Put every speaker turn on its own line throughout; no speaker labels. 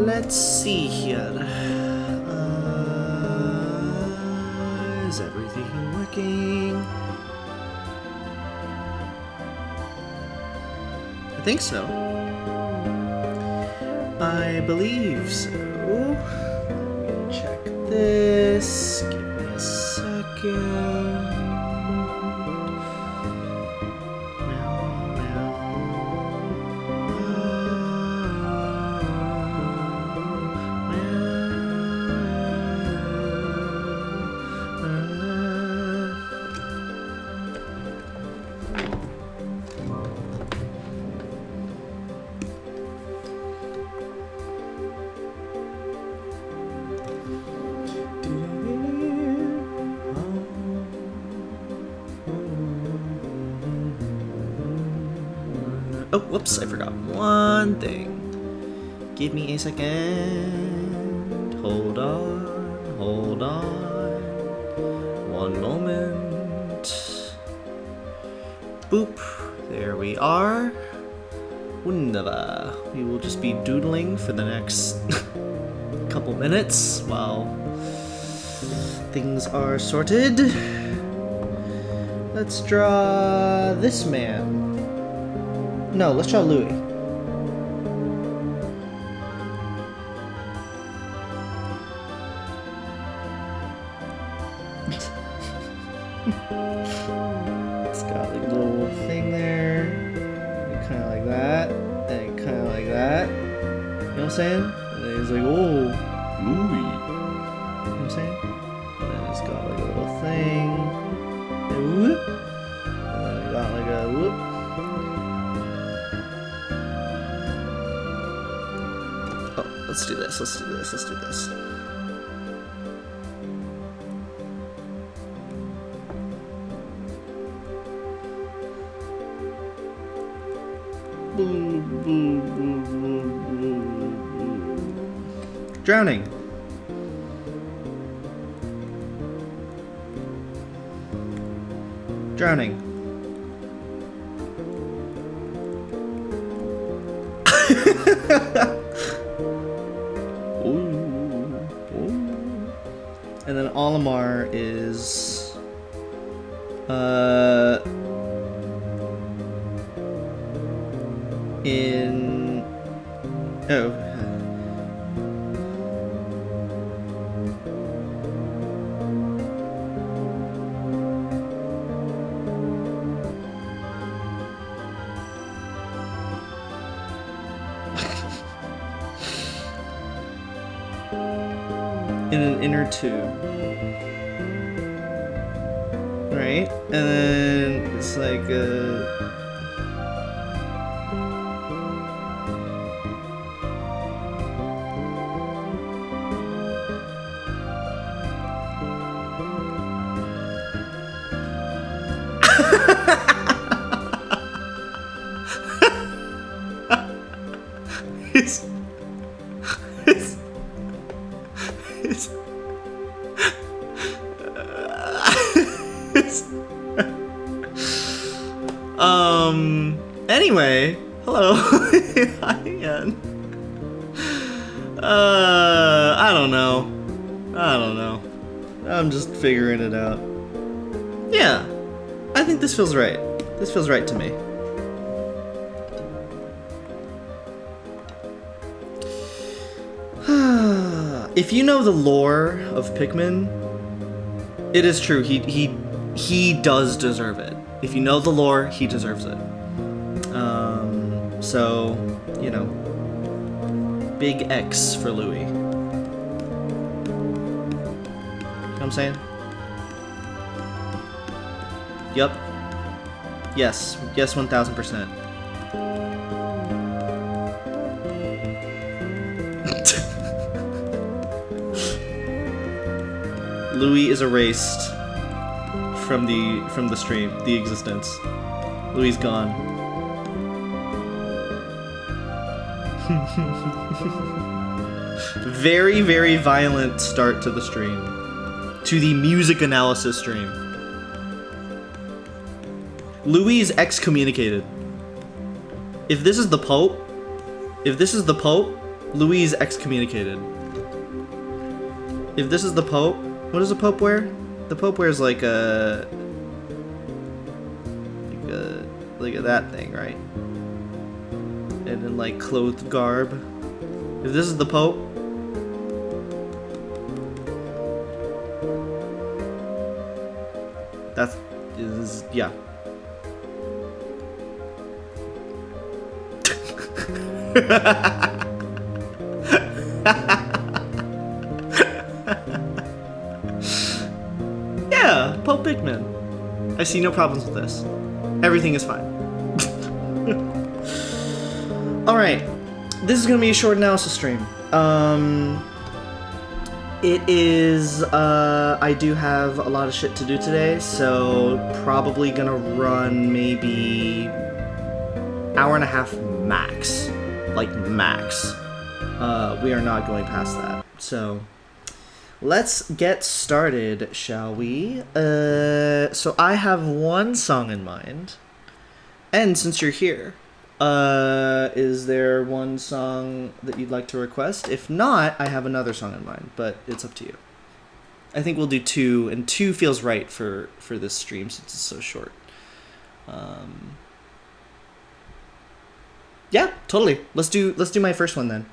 let's see here. Is everything working? I think so. I believe so. Let me check this. Give me a second. Oh, whoops, I forgot one thing. Give me a second. Hold on, hold on. One moment. Boop. There we are. Wunderbar. We will just be doodling for the next couple minutes while things are sorted. Let's draw this man. No, let's draw Louis. It's got like a little thing there. Kind of like that. And kind of like that. You know what I'm saying? And then he's like, oh, Louis. You know what I'm saying? And then it's got like a little thing. And whoop. And then it got like a whoop. Let's do this, let's do this, let's do this. Drowning. Drowning. And then Olimar is in in an inner tube. Right? And then it's like Anyway, hello. Hi again. I don't know. I'm just figuring it out. Yeah, I think this feels right. This feels right to me. If you know the lore of Pikmin, it is true. He does deserve it. If you know the lore, he deserves it. So, you know, big X for Louis. You know what I'm saying? Yup. Yes, 1000%. Louis is erased from the stream, the existence. Louis is gone. Very, very violent start to the stream. To the music analysis stream. Louis is excommunicated. If this is the Pope, Louise excommunicated. If this is the Pope, what does the Pope wear? The Pope wears like a that thing, right? And then like clothed garb. If this is the Pope, yeah. Yeah, Pope Pikmin. I see no problems with this. Everything is fine. Alright, this is gonna be a short analysis stream. It is, I do have a lot of shit to do today, so probably gonna run maybe hour and a half max. Like, max. We are not going past that. So, let's get started, shall we? So I have one song in mind. And since you're here, is there one song that you'd like to request? If not, I have another song in mind, but it's up to you. I think we'll do 2, and 2 feels right for this stream since it's so short. Yeah, totally. Let's do my first one then.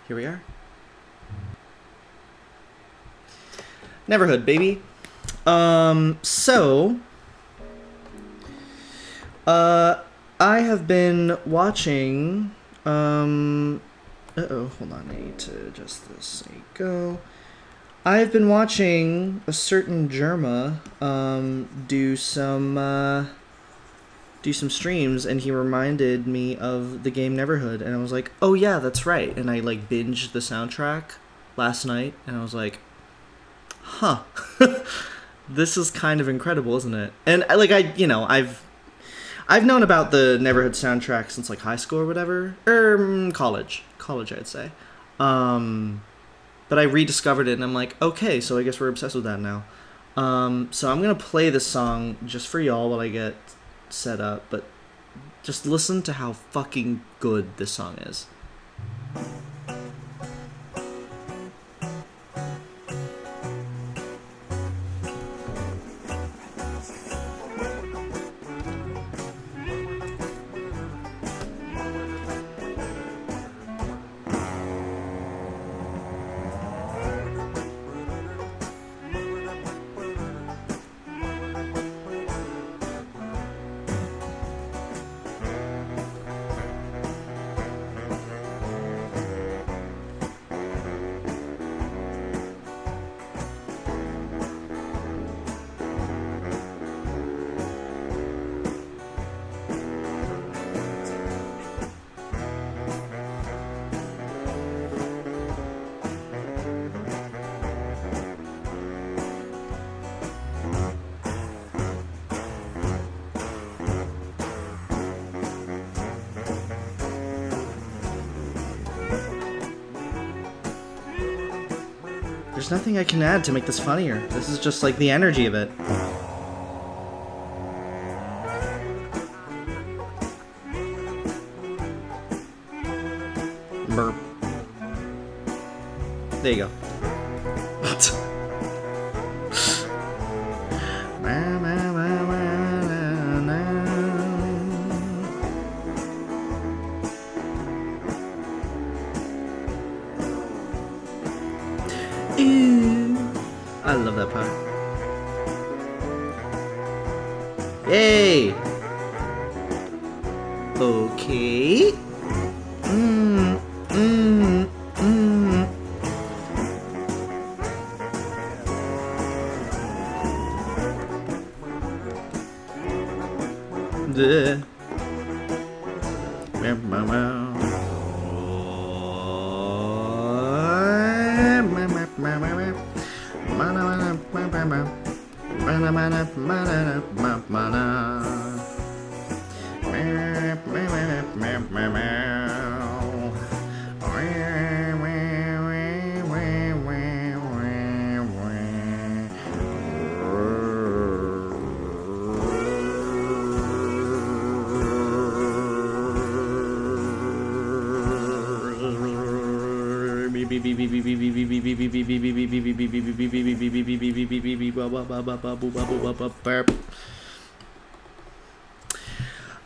Here we are. Neverhood, baby. I have been watching, hold on, I need to adjust this. There you go. I've been watching a certain Germa, do some streams, and he reminded me of the game Neverhood, and I was like, oh yeah, that's right, and I, like, binged the soundtrack last night, and I was like, huh, this is kind of incredible, isn't it? And, like, I've known about the Neverhood soundtrack since, like, high school or whatever, college, I'd say, but I rediscovered it, and I'm like, okay, so I guess we're obsessed with that now. So I'm gonna play this song just for y'all while I get set up, but just listen to how fucking good this song is. There's nothing I can add to make this funnier. This is just like the energy of it. Burp. There you go. I love that part. Yay! Okay. The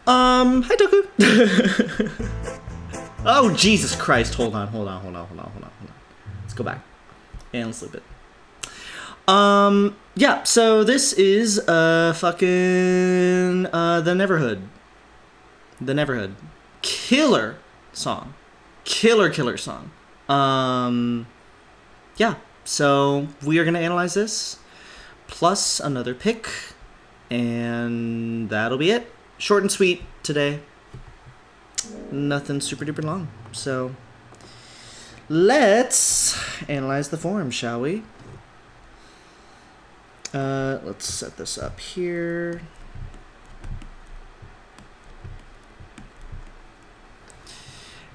Hi Doku. Oh Jesus Christ! Hold on. Let's go back and let's loop it. Yeah. So this is fucking the Neverhood. The Neverhood, killer song. Yeah. So we are gonna analyze this, plus another pick, and that'll be it. Short and sweet today. Nothing super duper long. So let's analyze the form, shall we? Let's set this up here.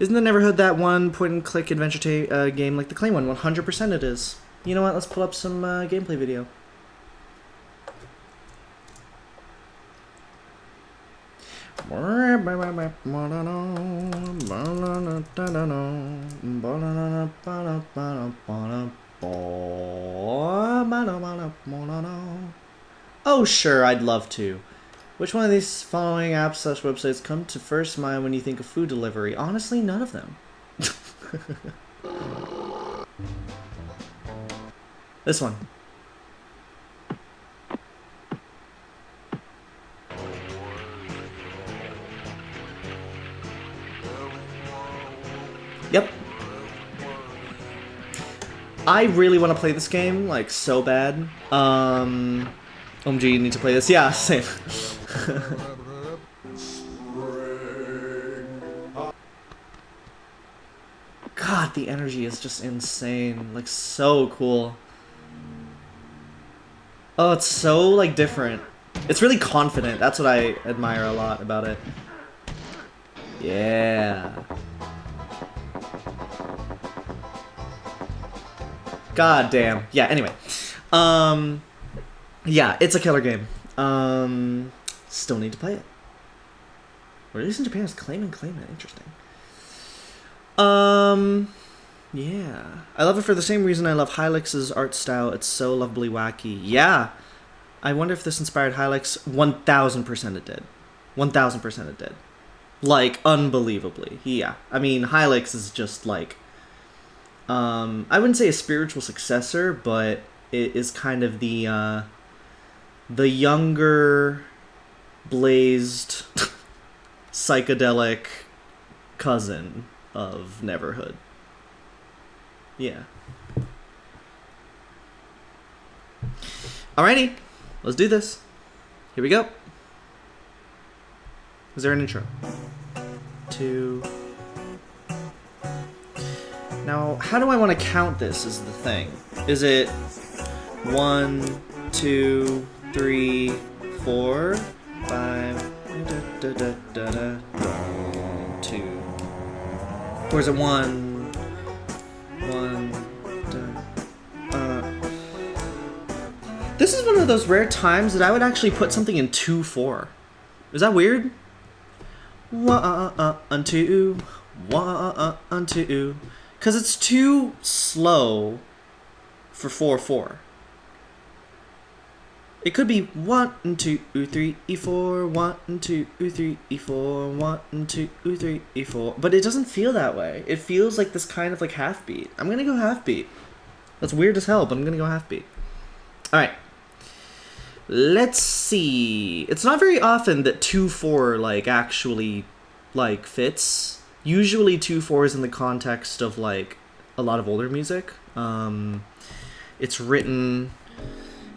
Isn't the Neverhood that one point-and-click adventure game like the Klaymen one? 100% it is. You know what? Let's pull up some gameplay video. Oh, sure, I'd love to. Which one of these following apps/websites come to first mind when you think of food delivery? Honestly, none of them. This one. Yep. I really want to play this game, like, so bad. OMG, you need to play this. Yeah, same. God, the energy is just insane. Like, so cool. Oh, it's so, like, different. It's really confident. That's what I admire a lot about it. Yeah. God damn. Yeah, anyway. Yeah, it's a killer game. Still need to play it. Released in Japan as Klaymen. Interesting. Yeah. I love it for the same reason I love Hylix's art style. It's so lovably wacky. Yeah. I wonder if this inspired Hylix. 1000% it did. 1000% it did. Like, unbelievably. Yeah. I mean, Hylix is just like... I wouldn't say a spiritual successor, but it is kind of the younger, blazed, psychedelic cousin of Neverhood. Yeah. Alrighty, let's do this. Here we go. Is there an intro? 2... Now, how do I want to count this is the thing. Is it 1, 2, 3, 4, 5, 2. Or is it 1, 1, This is one of those rare times that I would actually put something in 2/4. Is that weird? 1, 2, 1, 2. Because it's too slow for 4/4. It could be 1, 2, 3, 4, 1, 2, 3, 4, 1, 2, 3, 4. But it doesn't feel that way. It feels like this kind of like half beat. I'm gonna go half beat. That's weird as hell, but I'm gonna go half beat. Alright. Let's see. It's not very often that 2/4 like actually like fits. Usually 2/4 is in the context of like a lot of older music. It's written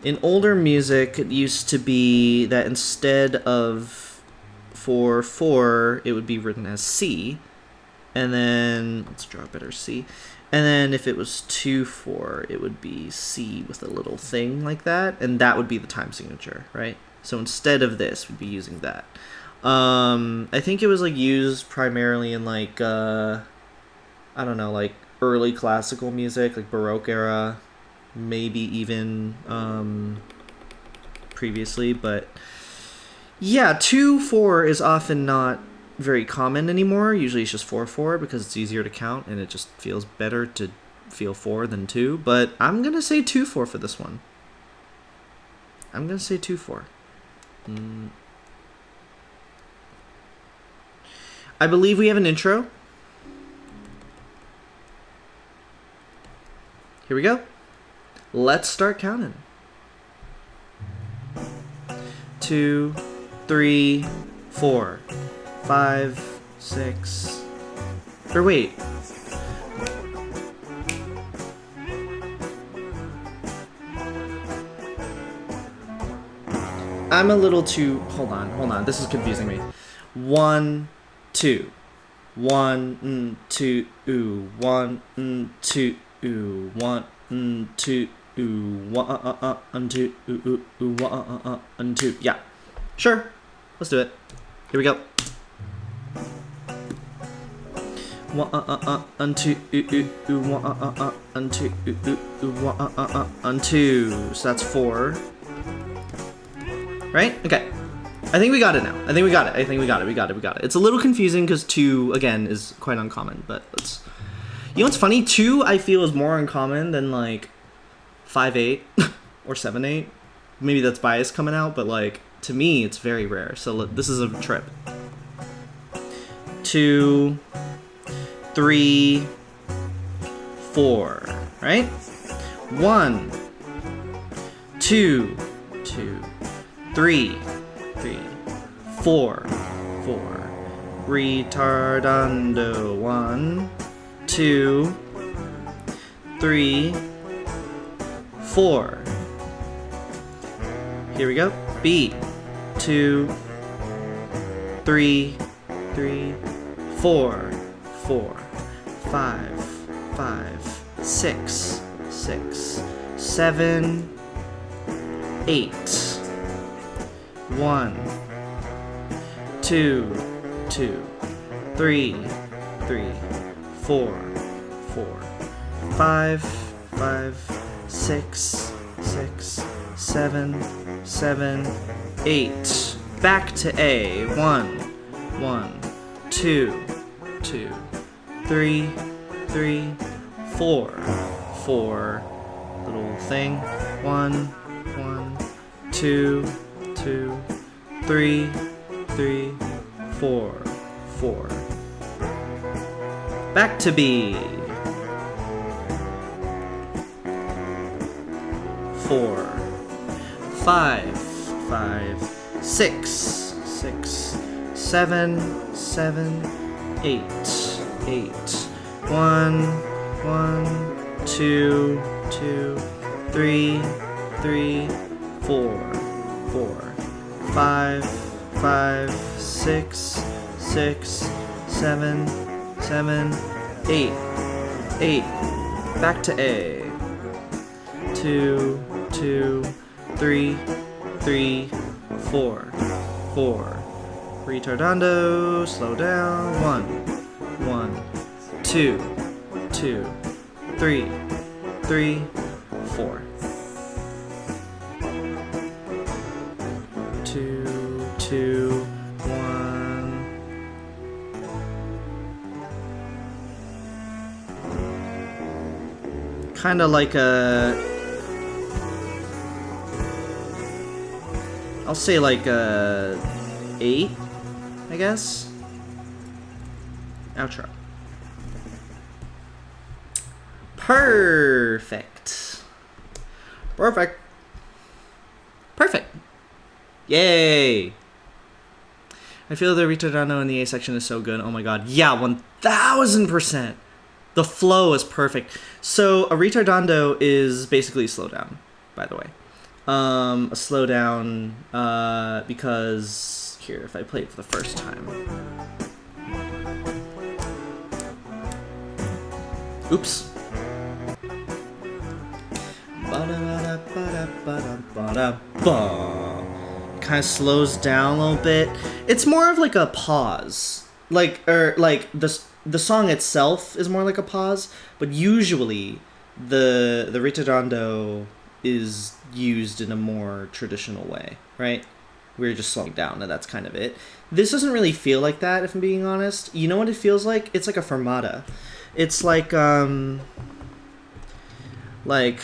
in older music. It used to be that instead of 4/4, it would be written as C, and then let's draw a better C. And then if it was 2/4, it would be C with a little thing like that, and that would be the time signature, right? So instead of this, we'd be using that. I think it was like used primarily in like I don't know, like early classical music, like Baroque era, maybe even previously, but yeah, 2/4 is often not very common anymore. Usually it's just 4/4 because it's easier to count and it just feels better to feel 4 than 2, but I'm gonna say 2-4 for this one. I'm gonna say 2-4. I believe we have an intro. Here we go. Let's start counting. 2, 3, 4, 5, 6. Or wait. I'm a little too. Hold on. This is confusing me. 1, 2. 1, 2, 1, 2, 1, 2, 1, 2, 1, 2. Yeah, sure. Let's do it. Here we go. 1, 2, 1, 2, 1, 2. So that's 4. Right? Okay. I think we got it now. I think we got it. We got it. It's a little confusing because 2, again, is quite uncommon, but let's... You know what's funny? 2, I feel, is more uncommon than, like, 5/8 or 7/8. Maybe that's bias coming out, but, like, to me, it's very rare. So this is a trip. 2, 3, 4, right? 1, 2, 3, 4, retardando. 1, 2, 3, 4. Here we go. B. 2, 3, 4, 5, 6, 7, 8. 1, 2, 3, 4, 5, 6, 7, 8. Back to A. 1, 2, 3, 4. Little thing. 1, 2, 3, 4. Back to B. 4, 5, 6, 7, 8. 1, 2, 3, 4. 5, 6, 7, 8. Back to A. 2, 3, 4. Retardando. Slow down. 1, 2, 3, 4. 2, 1. Kind of like a... I'll say like a 8, I guess. Outro. Perfect. Yay! I feel the retardando in the A section is so good. Oh my god. Yeah, 1000%. The flow is perfect. So a retardando is basically a slowdown, by the way. A slowdown because here, if I play it for the first time. Oops. Kind of slows down a little bit. It's more of like a pause, like the song itself is more like a pause, but usually the retardando is used in a more traditional way, right? We're just slowing down, and that's kind of it. This doesn't really feel like that, if I'm being honest. You know what it feels like? It's like a fermata. It's like Like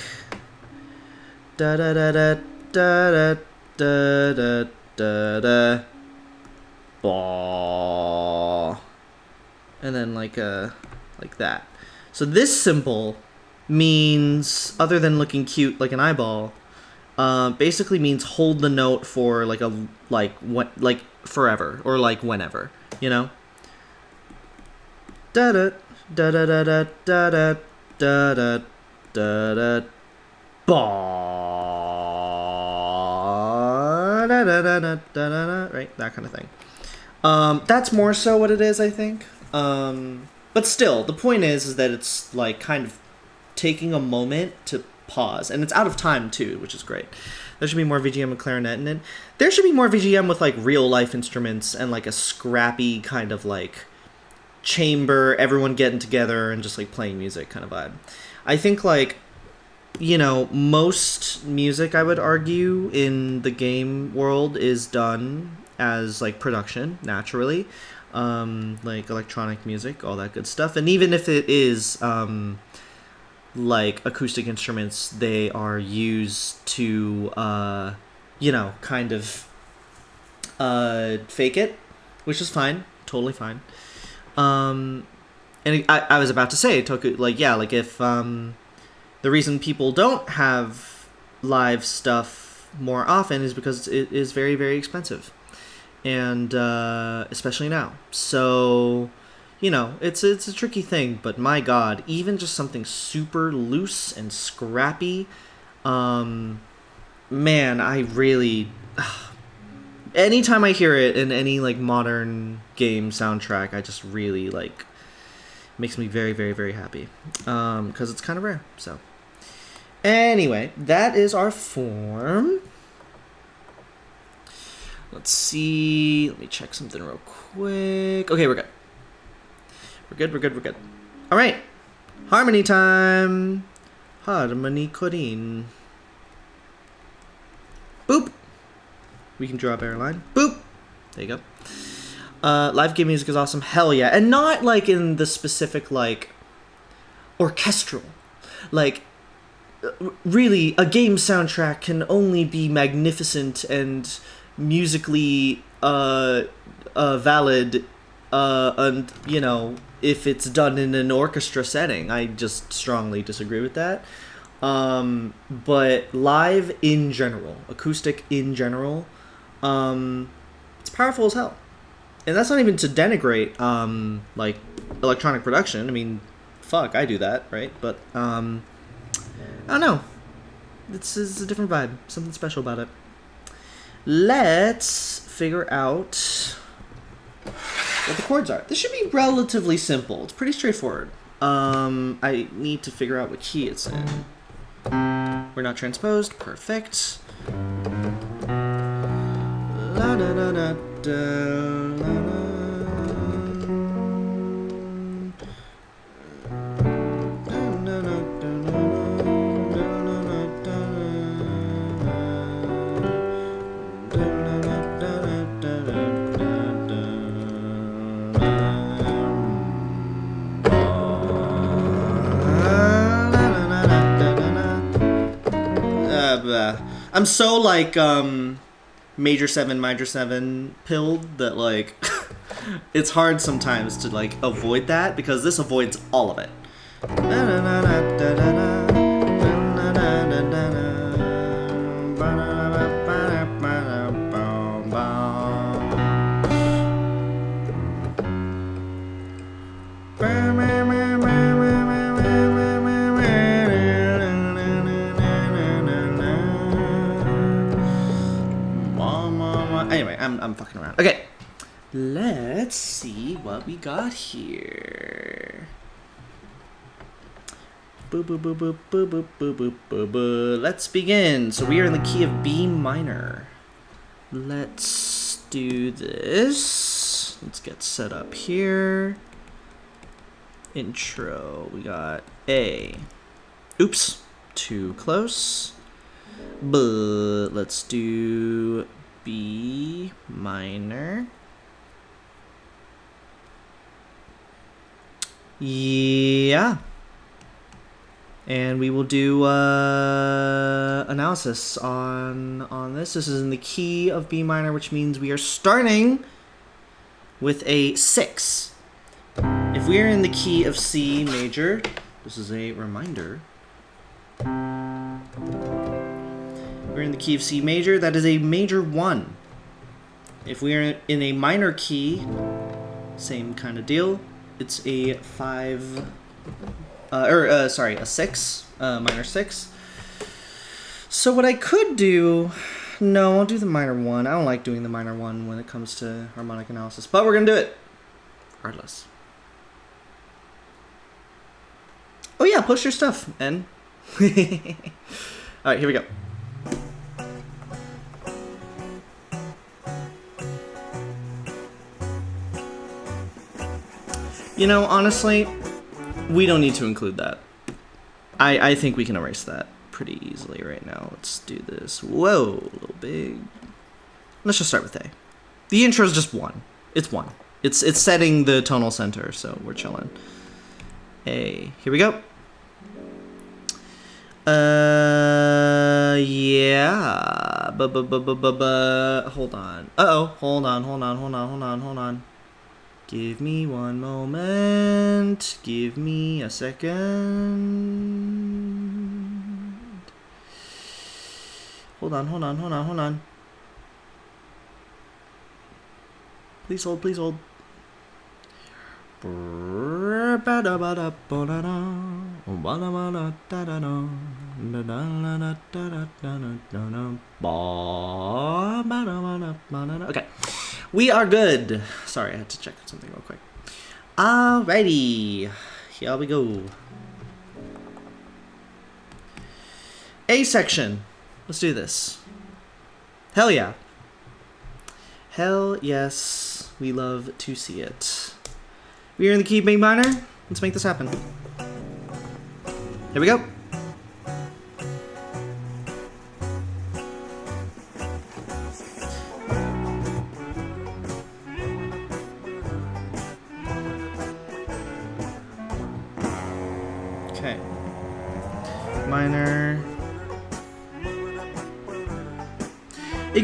da da da da da da da da da ba, and then like that. So this symbol means, other than looking cute like an eyeball, basically means hold the note for like forever or like whenever, you know. Da da da da da da da da da da da da ba da da da da da, right, that kind of thing. That's more so what it is, I think. But still, the point is that it's like kind of taking a moment to pause, and it's out of time too, which is great. There should be more VGM and clarinet in it. There should be more VGM with like real life instruments and like a scrappy kind of like chamber, everyone getting together and just like playing music kind of vibe. I think like, you know, most music, I would argue, in the game world is done as like production naturally, like electronic music, all that good stuff. And even if it is like acoustic instruments, they are used to you know, kind of fake it, which is fine, totally fine. And I was about to say, like, yeah, like if the reason people don't have live stuff more often is because it is very, very expensive, and especially now. So, you know, it's a tricky thing. But my God, even just something super loose and scrappy, man, I really. Anytime I hear it in any like modern game soundtrack, I just really like, makes me very, very, very happy, because it's kind of rare. So anyway, that is our form. Let's see, let me check something real quick. Okay, we're good. We're good. All right, harmony time. Harmony coding. Boop. We can draw a better line. Boop. There you go. Live game music is awesome. Hell yeah. And not like in the specific like orchestral. Like really, a game soundtrack can only be magnificent and musically valid, and you know, if it's done in an orchestra setting. I just strongly disagree with that. But live in general, acoustic in general, it's powerful as hell. And that's not even to denigrate like electronic production. I mean, fuck, I do that, right? But I don't know. This is a different vibe. Something special about it. Let's figure out what the chords are. This should be relatively simple. It's pretty straightforward. I need to figure out what key it's in. We're not transposed. Perfect. La da da da da la la. I'm so like major 7 pilled that like it's hard sometimes to like avoid that, because this avoids all of it. Anyway, I'm fucking around. Okay, let's see what we got here. Boop, boop, boop, boop, boop, boop, boop, boop, boop, boop. Let's begin. So we are in the key of B minor. Let's do this. Let's get set up here. Intro. We got A. Oops. Too close. But let's do B minor. Yeah. And we will do analysis on this. This is in the key of B minor, which means we are starting with a 6. If we are in the key of C major, this is a reminder. We're in the key of C major, that is a major 1. If we are in a minor key, same kind of deal. It's a 5, a 6, minor 6. So what I could do, no, I'll do the minor 1. I don't like doing the minor 1 when it comes to harmonic analysis, but we're gonna do it regardless. Oh yeah, post your stuff, N. All right, here we go. You know, honestly, we don't need to include that. I think we can erase that pretty easily right now. Let's do this. Whoa, a little big. Let's just start with A. The intro is just 1. It's 1. It's setting the tonal center, so we're chilling. A. Here we go. Yeah. Hold on. Hold on. Give me one moment. Give me a second. Hold on. Please hold. Okay, we are good. Sorry, I had to check something real quick. Alrighty, here we go. A section. Let's do this. Hell yeah. Hell yes, we love to see it. We are in the key of B minor. Let's make this happen. Here we go. Okay. Minor. It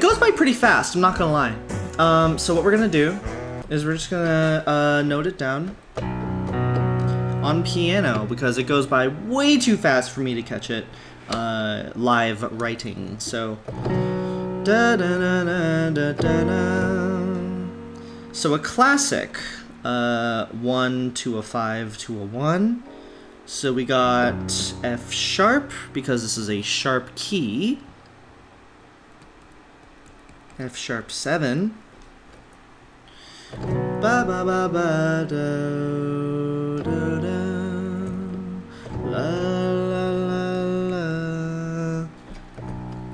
goes by pretty fast, I'm not gonna lie. So what we're gonna do is we're just gonna note it down on piano because it goes by way too fast for me to catch it live writing. So so a classic 1 to a 5 to a 1. So we got F sharp because this is a sharp key. F sharp 7. Ba ba ba ba do do do. La la la la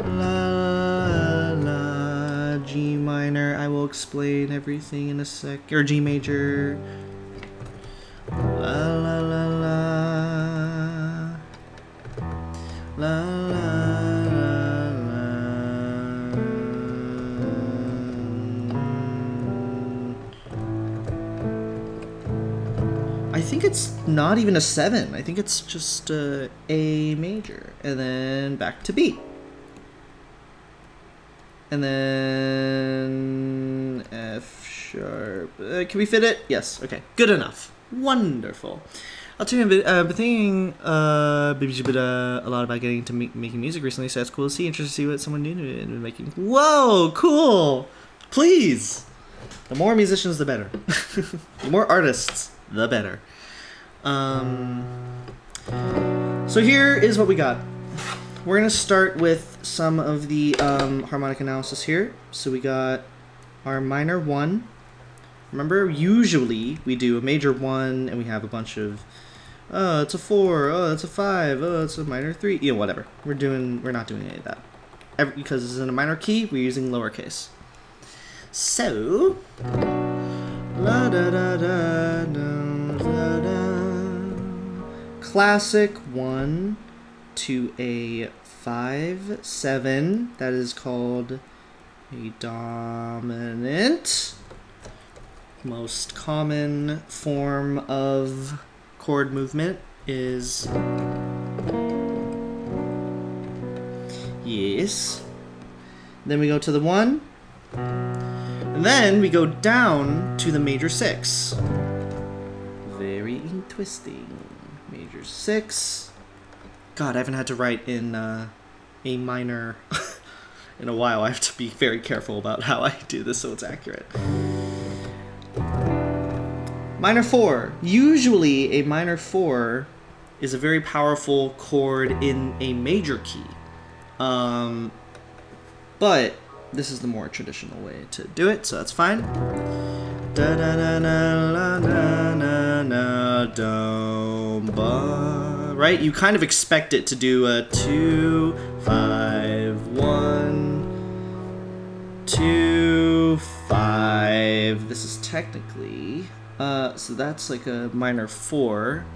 la la. G minor. I will explain everything in a sec. Or G major. La la la la. La la. I think it's not even a 7. I think it's just A major. And then back to B. And then F sharp. Can we fit it? Yes. Okay. Good enough. Wonderful. I'll tell you, I've been thinking a lot about getting into making music recently, so it's cool to see. Interested to see what someone new is making. Whoa, cool. Please. The more musicians, the better. The more artists, the better. So here is what we got. We're going to start with some of the harmonic analysis here. So we got our minor 1. Remember, usually we do a major 1 and we have a bunch of, oh, it's a 4, oh, it's a 5, oh, it's a minor 3, you know, whatever. We're not doing any of that. Because it's in a minor key, we're using lowercase. So, la da da da da da. Classic 1 to a 5, 7. That is called a dominant. Most common form of chord movement is... Yes. Then we go to the 1. And then we go down to the major 6. Very interesting. Major 6. God, I haven't had to write in A minor in a while. I have to be very careful about how I do this so it's accurate. Minor 4. Usually a minor 4 is a very powerful chord in a major key. But this is the more traditional way to do it, so that's fine. Da da da na na na na na do ba. Right? You kind of expect it to do a 2 5 1 2 5. This is technically so that's like a minor 4.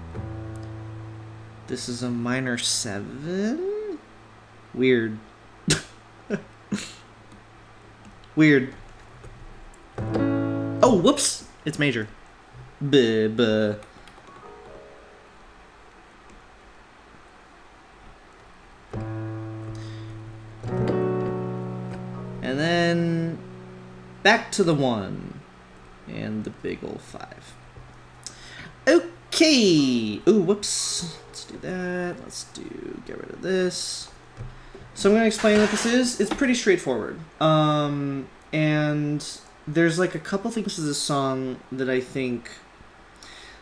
This is a minor 7. Weird. Weird. Oh, whoops! It's major. Buh. And then back to the 1 and the big ol' 5. Okay. Ooh, whoops. Let's do that. Get rid of this. So I'm going to explain what this is. It's pretty straightforward. And there's like a couple things to this song that I think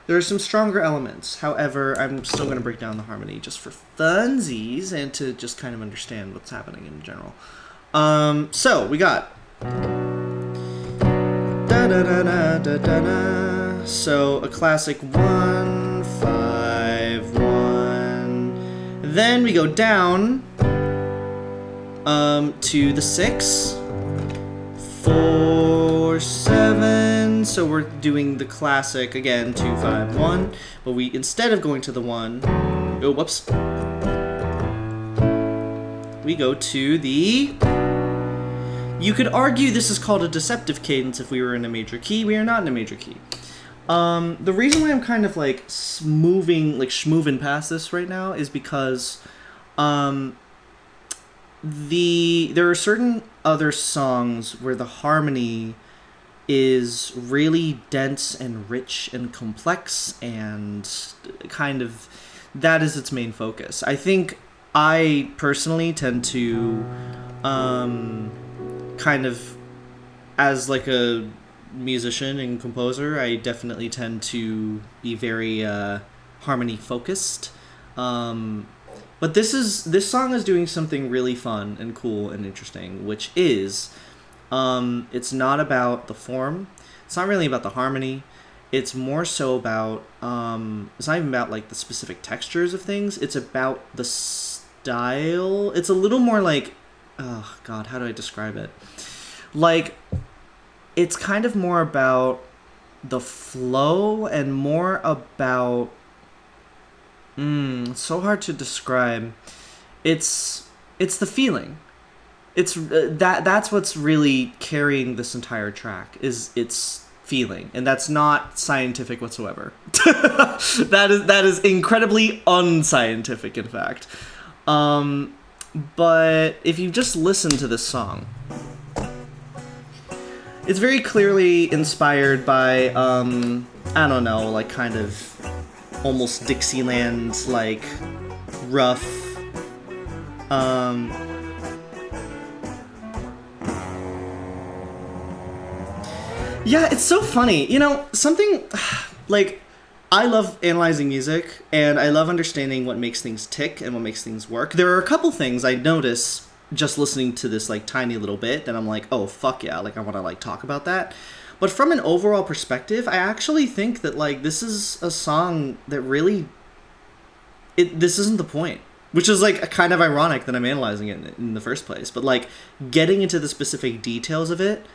there are some stronger elements. However, I'm still going to break down the harmony just for funsies and to just kind of understand what's happening in general. So we got da da da da da da da. So a classic 1 5 1. Then we go down to the 6 4 7. So we're doing the classic again 2 5 1. But we instead of going to the 1, oh whoops, we go to the. You could argue this is called a deceptive cadence if we were in a major key. We are not in a major key. The reason why I'm kind of like schmooving past this right now is because there are certain other songs where the harmony is really dense and rich and complex and kind of that is its main focus. I think I personally tend to kind of, as like a musician and composer, I definitely tend to be very harmony focused. But this song is doing something really fun and cool and interesting, which is it's not about the form. It's not really about the harmony. It's more so about it's not even about like the specific textures of things. It's about the style. It's a little more like, oh god, how do I describe it? Like, it's kind of more about the flow and more about it's so hard to describe. It's the feeling. It's that's what's really carrying this entire track is its feeling, and that's not scientific whatsoever. that is incredibly unscientific, in fact. But if you just listen to this song, it's very clearly inspired by I don't know, like kind of almost Dixieland like rough yeah, it's so funny. You know, something like I love analyzing music and I love understanding what makes things tick and what makes things work. There are a couple things I notice just listening to this like tiny little bit that I'm like, oh fuck yeah, like I want to like talk about that. But from an overall perspective, I actually think that like this is a song that really this isn't the point, which is like kind of ironic that I'm analyzing it in the first place. But like getting into the specific details of it,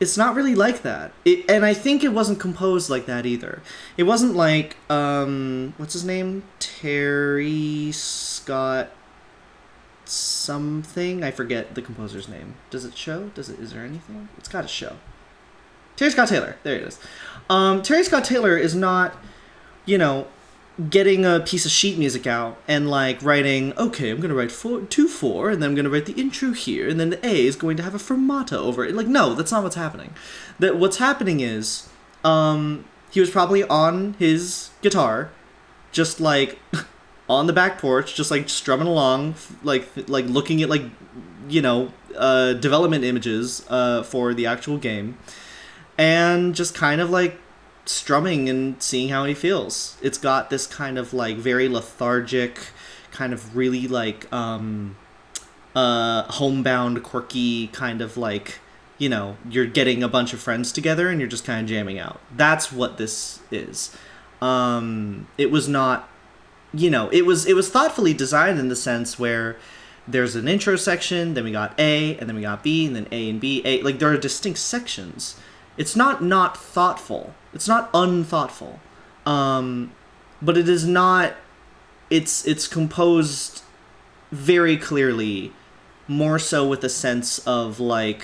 it's not really like that. And I think it wasn't composed like that either. It wasn't like what's his name? Terry Scott something. I forget the composer's name. Does it show? Is there anything? It's got to show. Terry Scott Taylor. There it is. Terry Scott Taylor is not, you know, getting a piece of sheet music out and like writing, okay, I'm gonna write 2/4, and then I'm gonna write the intro here, and then the A is going to have a fermata over it. Like, no, that's not what's happening. That what's happening is, he was probably on his guitar, just like on the back porch, just like strumming along, like looking at like, you know, development images for the actual game, and just kind of like strumming and seeing how he feels. It's got this kind of like very lethargic, kind of really like homebound, quirky kind of like, you know, you're getting a bunch of friends together and you're just kind of jamming out. That's what this is. It was not, you know, it was thoughtfully designed in the sense where there's an intro section, then we got A, and then we got B, and then A and B. A, like, there are distinct sections. It's not thoughtful. It's not unthoughtful. But it is not... It's composed very clearly, more so with a sense of, like,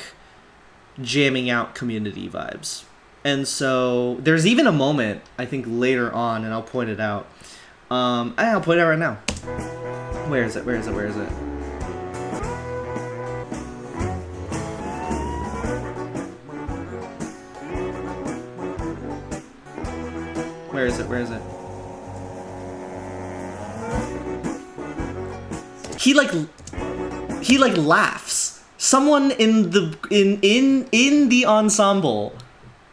jamming out community vibes. And so there's even a moment, I think, later on, and I'll point it out. I'll point it out right now. Where is it? Where is it? Where is it? Where is it? Where is it? He like laughs. Someone in the ensemble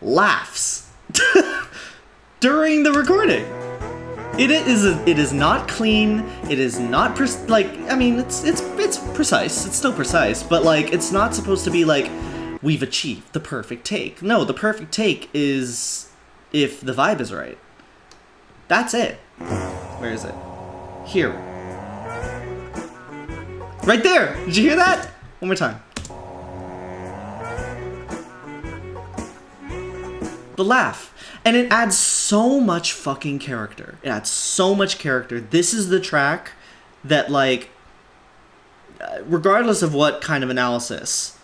laughs during the recording. It is not clean. It is not I mean, it's precise. It's still precise, but like it's not supposed to be like we've achieved the perfect take. No, the perfect take is if the vibe is right. That's it. Where is it? Here. Right there! Did you hear that? One more time. The laugh. And it adds so much fucking character. It adds so much character. This is the track that, like, regardless of what kind of analysis,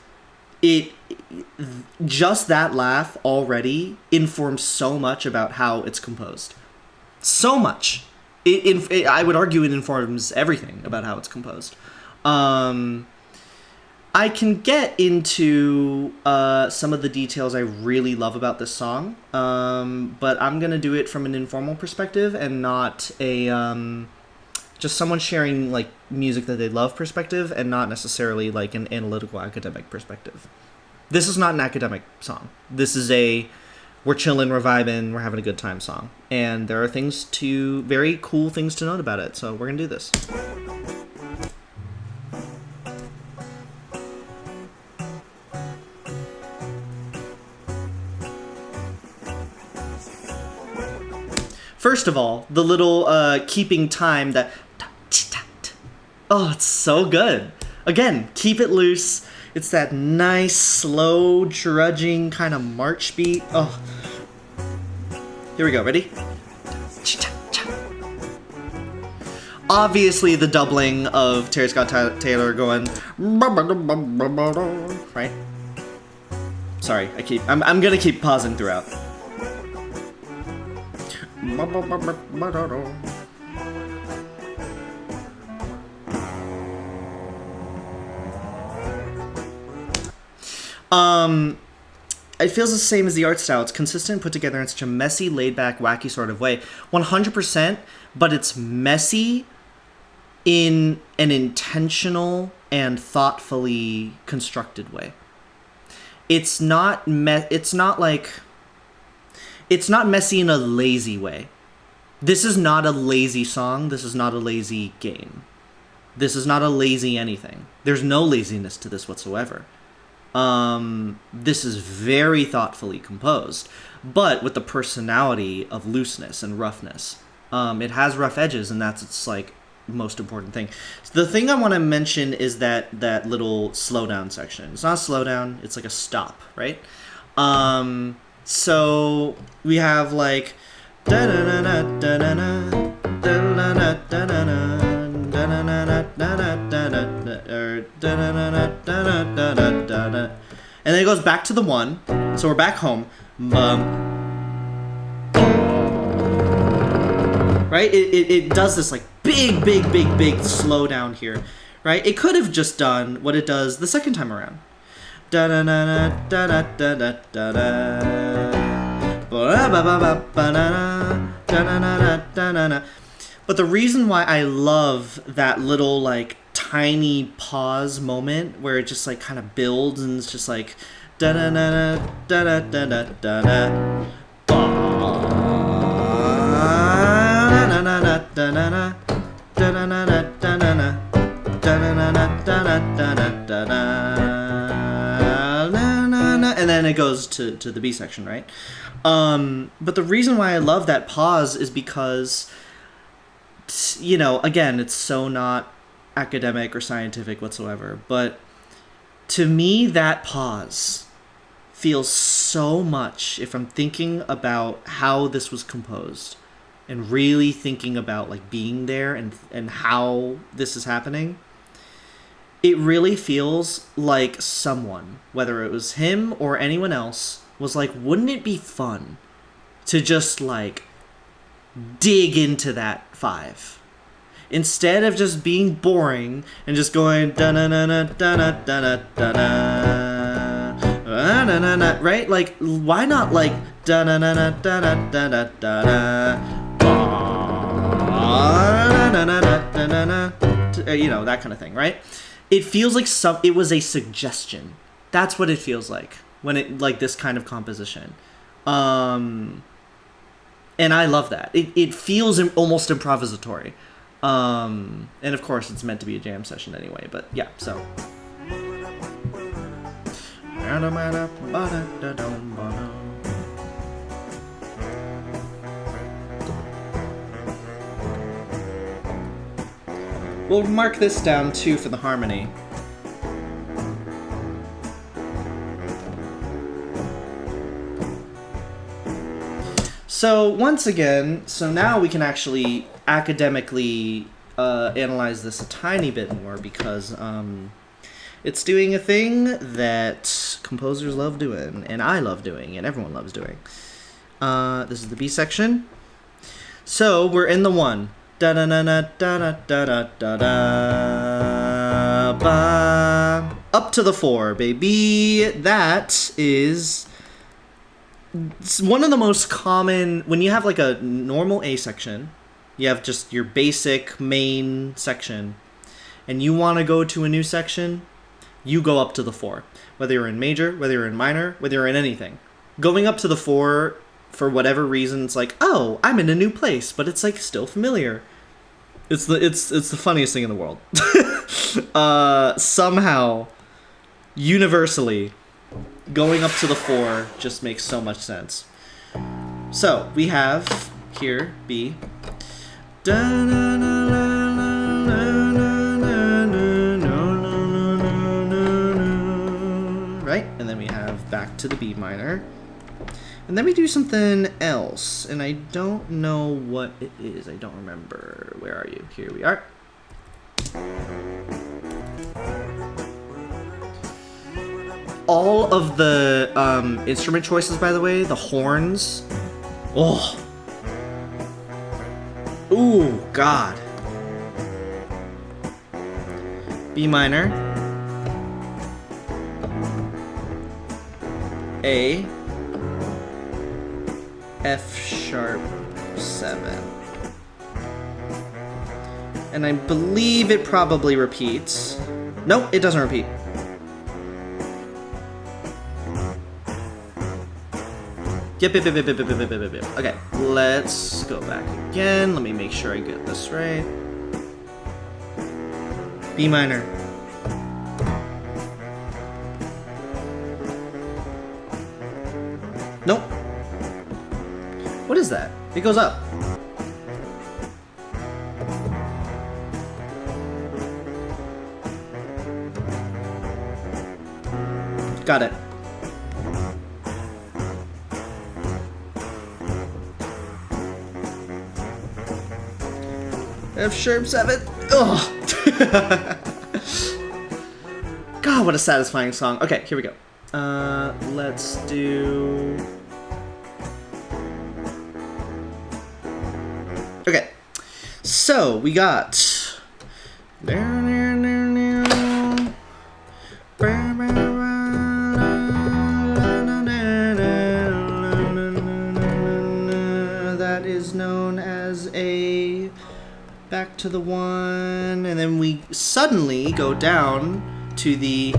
just that laugh already informs so much about how it's composed. So much. I would argue it informs everything about how it's composed. I can get into some of the details I really love about this song, but I'm going to do it from an informal perspective and not a just someone sharing like music that they love perspective, and not necessarily like an analytical academic perspective. This is not an academic song. This is a we're chilling, we're vibing, we're having a good time song. And there are very cool things to note about it, so we're going to do this. First of all, the little keeping time that... Oh, it's so good. Again, keep it loose. It's that nice, slow, drudging kind of march beat. Oh. Here we go. Ready? Obviously, the doubling of Terry Scott Taylor going... Right? Sorry, I'm gonna keep pausing throughout. It feels the same as the art style. It's consistent, put together in such a messy, laid-back, wacky sort of way. 100%, but it's messy in an intentional and thoughtfully constructed way. It's not messy in a lazy way. This is not a lazy song. This is not a lazy game. This is not a lazy anything. There's no laziness to this whatsoever. This is very thoughtfully composed, but with the personality of looseness and roughness. It has rough edges, and that's its like most important thing. So the thing I want to mention is that little slowdown section. It's not a slowdown, it's like a stop, right? So we have like and then it goes back to the one, so we're back home. Right? right? It does this like big slowdown here, right? It could have just done what it does the second time around. Da da da da da da da da da. But the reason why I love that little like tiny pause moment where it just like kind of builds and it's just like da da da da da da da da da. And then it goes to the B section, right? But the reason why I love that pause is because, you know, again, it's so not academic or scientific whatsoever, but to me, that pause feels so much, if I'm thinking about how this was composed and really thinking about like being there and how this is happening, it really feels like someone, whether it was him or anyone else, was like, wouldn't it be fun to just like dig into that 5? Instead of just being boring and just going da na na na da na da na da na, right? Like, why not like da na na na da na da na da na, you know, that kind of thing, right? It feels like it was a suggestion. That's what it feels like when it like this kind of composition. And I love that. It feels almost improvisatory. And of course it's meant to be a jam session anyway, but yeah, so. We'll mark this down too for the harmony. So once again, so now we can actually academically analyze this a tiny bit more because it's doing a thing that composers love doing, and I love doing, and everyone loves doing. This is the B section. So we're in the 1. Da da da da da da da da da ba. Up to the 4, baby. That is one of the most common when you have like a normal A section. You have just your basic main section, and you want to go to a new section, you go up to the 4. Whether you're in major, whether you're in minor, whether you're in anything. Going up to the 4, for whatever reason, it's like, oh, I'm in a new place, but it's like still familiar. It's the funniest thing in the world. Somehow, universally, going up to the 4 just makes so much sense. So, we have here, B. Right? And then we have back to the B minor. And then we do something else, and I don't know what it is. I don't remember. Where are you? Here we are. All of the instrument choices, by the way, the horns. Oh. Ooh, God. B minor. A. F sharp 7. And I believe it probably repeats. Nope, it doesn't repeat. Yep. Okay, let's go back again. Let me make sure I get this right. B minor. Nope. What is that? It goes up. Got it. F sharp 7. Ugh. God, what a satisfying song. Okay, here we go. Let's do... Okay, So we got. That is known as a back to the one, and then we suddenly go down to the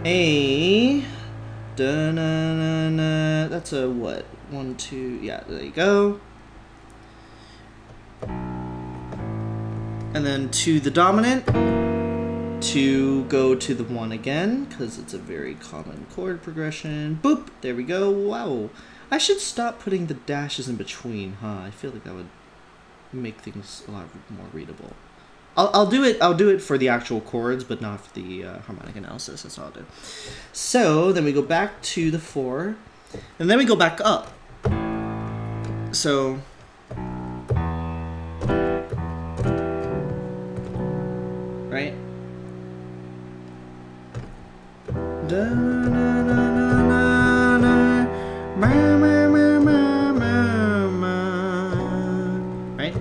A. Da-na-na-na. That's a what? 1, 2. Yeah, there you go. And then to the dominant, to go to the 1 again, because it's a very common chord progression. Boop! There we go. Wow. I should stop putting the dashes in between, huh? I feel like that would make things a lot more readable. I'll do it for the actual chords, but not for the harmonic analysis. That's all I'll do. So then we go back to the 4, and then we go back up. So right. Right?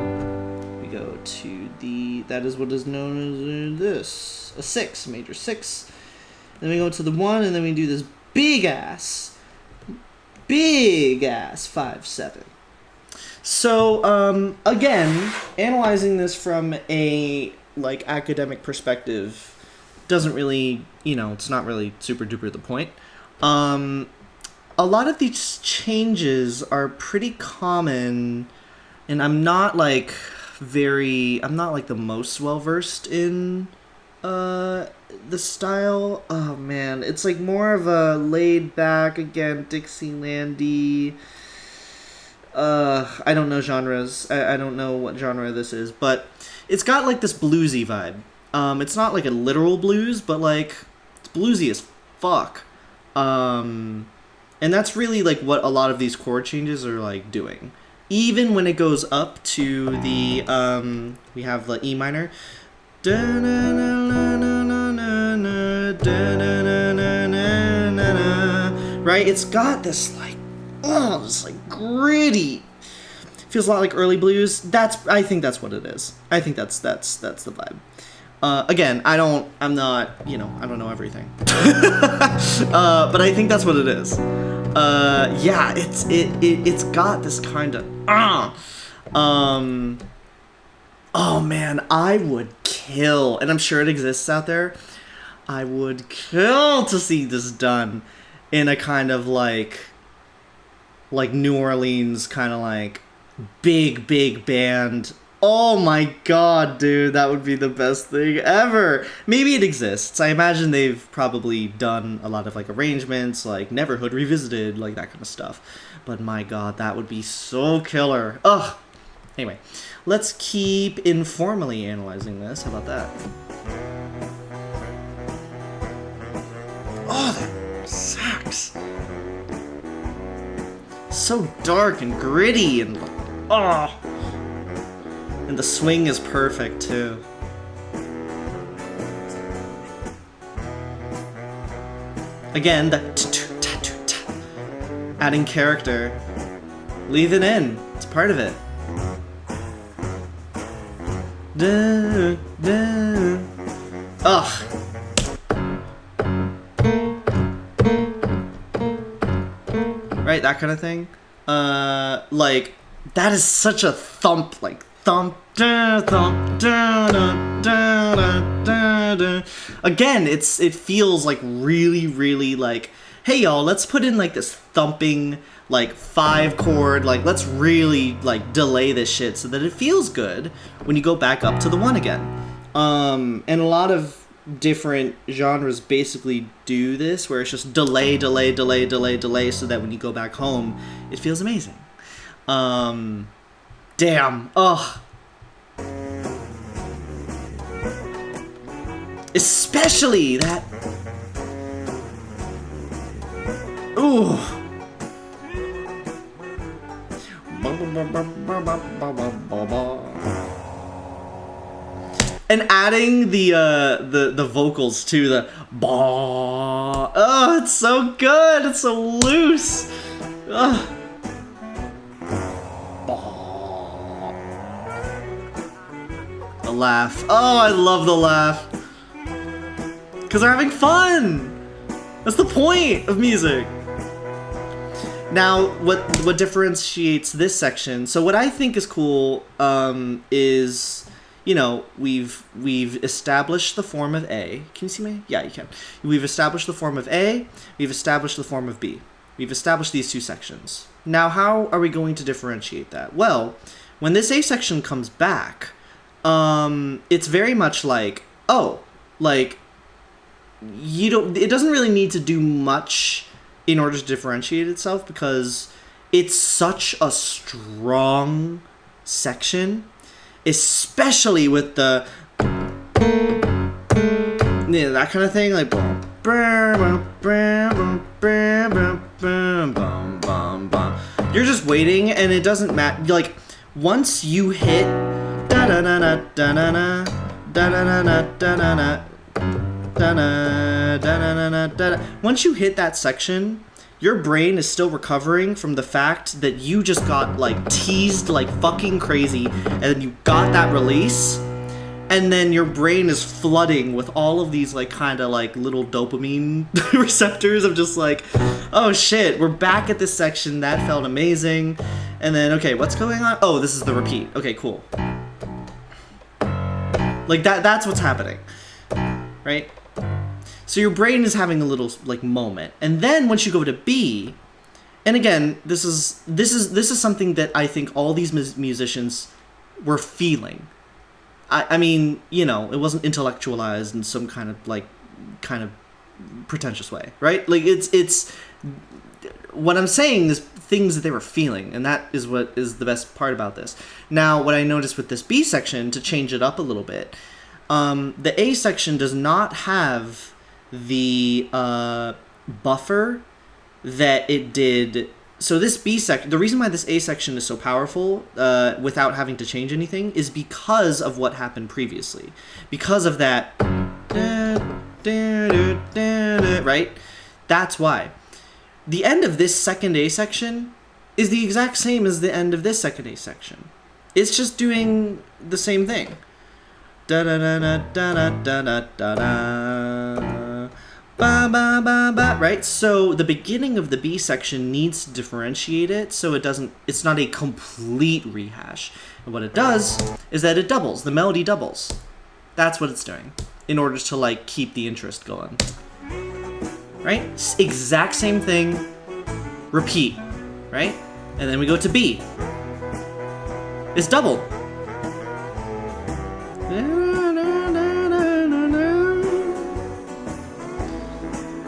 We go to the, that is what is known as this, a 6, major 6. Then we go to the 1, and then we do this big ass 5/7. So again, analyzing this from a like academic perspective doesn't really, it's not really super duper the point. A lot of these changes are pretty common, and I'm not like the most well versed in the style. Oh man, it's like more of a laid back, again, Dixielandy. I don't know genres. I don't know what genre this is, but it's got like this bluesy vibe. It's not like a literal blues, but like it's bluesy as fuck. And that's really like what a lot of these chord changes are like doing. Even when it goes up to the we have the E minor. Right? It's got this like this like gritty. Feels a lot like early blues. I think that's what it is. I think that's the vibe. Again, I don't know everything. But I think that's what it is. Yeah, it's got this kind of oh man, I would kill, and I'm sure it exists out there. I would kill to see this done in a kind of like New Orleans kind of like big band. Oh my god, dude, that would be the best thing ever. Maybe it exists. I imagine they've probably done a lot of like arrangements, like Neverhood Revisited, like that kind of stuff. But my god, that would be so killer. Ugh. Anyway, let's keep informally analyzing this. How about that? Oh, that sax. So dark and gritty and oh. And the swing is perfect, too. Again, the adding character. Leave it in. It's part of it. Ugh. Right, that kind of thing. Like, that is such a thump, like, thump, da, thump, da, da, da, da, da, da. Again, it feels like really like, hey y'all, let's put in like this thumping like 5 chord, like let's really like delay this shit so that it feels good when you go back up to the 1 again. And a lot of different genres basically do this, where it's just delay so that when you go back home, it feels amazing. Damn. Ugh. Especially that. Ooh. And adding the vocals to the ba. Oh, it's so good. It's so loose. Ugh. laugh. Oh, I love the laugh. Because they're having fun. That's the point of music. Now, what differentiates this section? So what I think is cool is, you know, we've established the form of A. Can you see me? Yeah, you can. We've established the form of A. We've established the form of B. We've established these two sections. Now, how are we going to differentiate that? Well, when this A section comes back, it's very much like, oh, like, it doesn't really need to do much in order to differentiate itself because it's such a strong section, especially with the that kind of thing, like you're just waiting and it doesn't matter. Like once you hit da da da da da da da da da da da once you hit that section, your brain is still recovering from the fact that you just got like teased like fucking crazy and you got that release, and then your brain is flooding with all of these like kind of like little dopamine receptors of just like, oh shit, we're back at this section, that felt amazing. And then okay, what's going on? Oh, this is the repeat. Okay, cool. Like that's what's happening, right? So your brain is having a little like moment, and then once you go to B, and again, this is something that I think all these musicians were feeling. I mean, you know, it wasn't intellectualized in some kind of pretentious way, right? Like it's what I'm saying is things that they were feeling, and that is what is the best part about this. Now, what I noticed with this B section, to change it up a little bit, the A section does not have the buffer that it did. So this B section, the reason why this A section is so powerful without having to change anything is because of what happened previously. Because of that, right? That's why. The end of this second A section is the exact same as the end of this second A section. It's just doing the same thing. Da da da da da da da da da. Ba, ba, ba, ba, right? So the beginning of the B section needs to differentiate it so it's not a complete rehash. And what it does is that it doubles, the melody doubles. That's what it's doing in order to like keep the interest going. Right? Exact same thing, repeat, right? And then we go to B. It's doubled.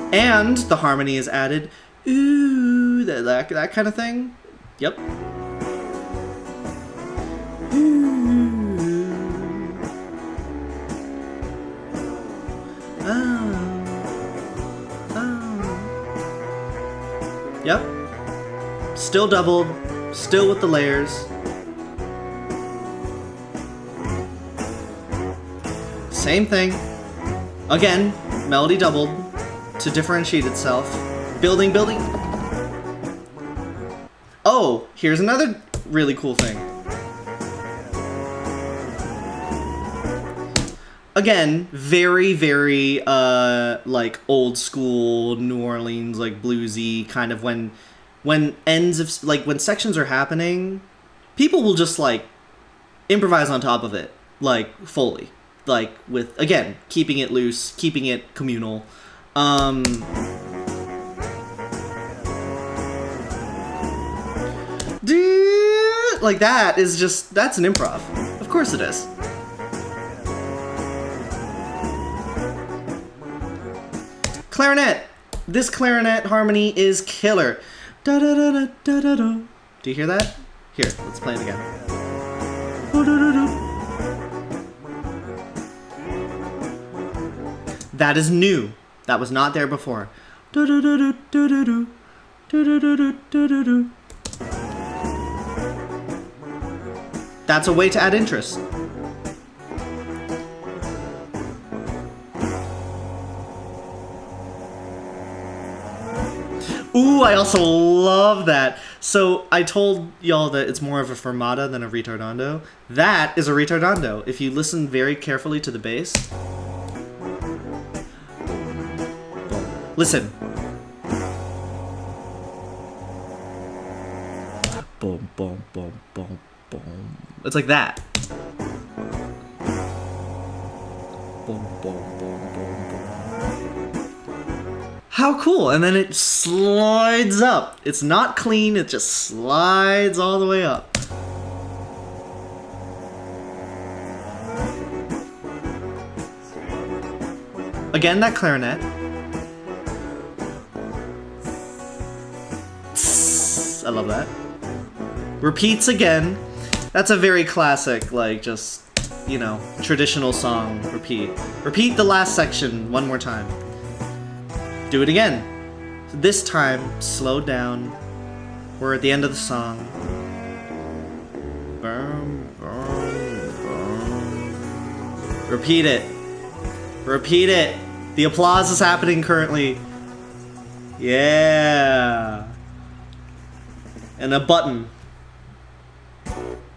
And the harmony is added. Ooh, that kind of thing. Yep. Ooh. Oh. Oh. Yep. Still doubled. Still with the layers. Same thing. Again, melody doubled. To differentiate itself. Building. Oh, here's another really cool thing. Again, very, very, like, old school New Orleans, like, bluesy, kind of when ends of, like, when sections are happening, people will just, like, improvise on top of it, like, fully. Like, with, again, keeping it loose, keeping it communal. Like that is just, that's an improv. Of course it is. Clarinet. This clarinet harmony is killer. Da da da da da da da. Do you hear that? Here, let's play it again. That is new. That was not there before. That's a way to add interest. Ooh, I also love that. So I told y'all that it's more of a fermata than a retardando. That is a retardando. If you listen very carefully to the bass. Listen. Boom, boom, boom, boom, boom. It's like that. Boom, boom, boom, boom, boom. How cool! And then it slides up. It's not clean, it just slides all the way up. Again, that clarinet. I love that. Repeats again. That's a very classic, like, just, you know, traditional song. Repeat. Repeat the last section one more time. Do it again. This time, slow down. We're at the end of the song. Boom, boom, boom. Repeat it. Repeat it. The applause is happening currently. Yeah. And a button.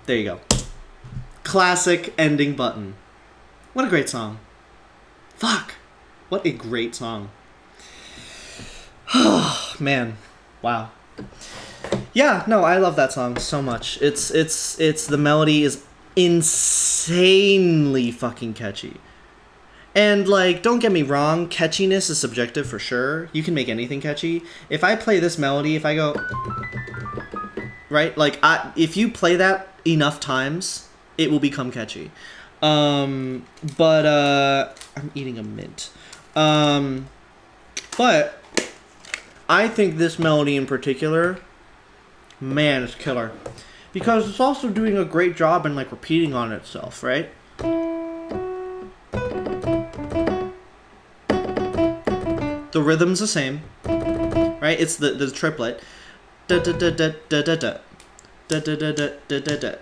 There you go. Classic ending button. What a great song. Fuck. What a great song. Man. Wow. Yeah, no, I love that song so much. It's the melody is insanely fucking catchy. And, like, don't get me wrong, catchiness is subjective for sure. You can make anything catchy. If I play this melody, if I go... Right? Like, if you play that enough times, it will become catchy. I'm eating a mint. But I think this melody in particular, man, it's killer. Because it's also doing a great job in, like, repeating on itself, right? The rhythm's the same, right? It's the triplet. Da da da da da da da da da da da da da da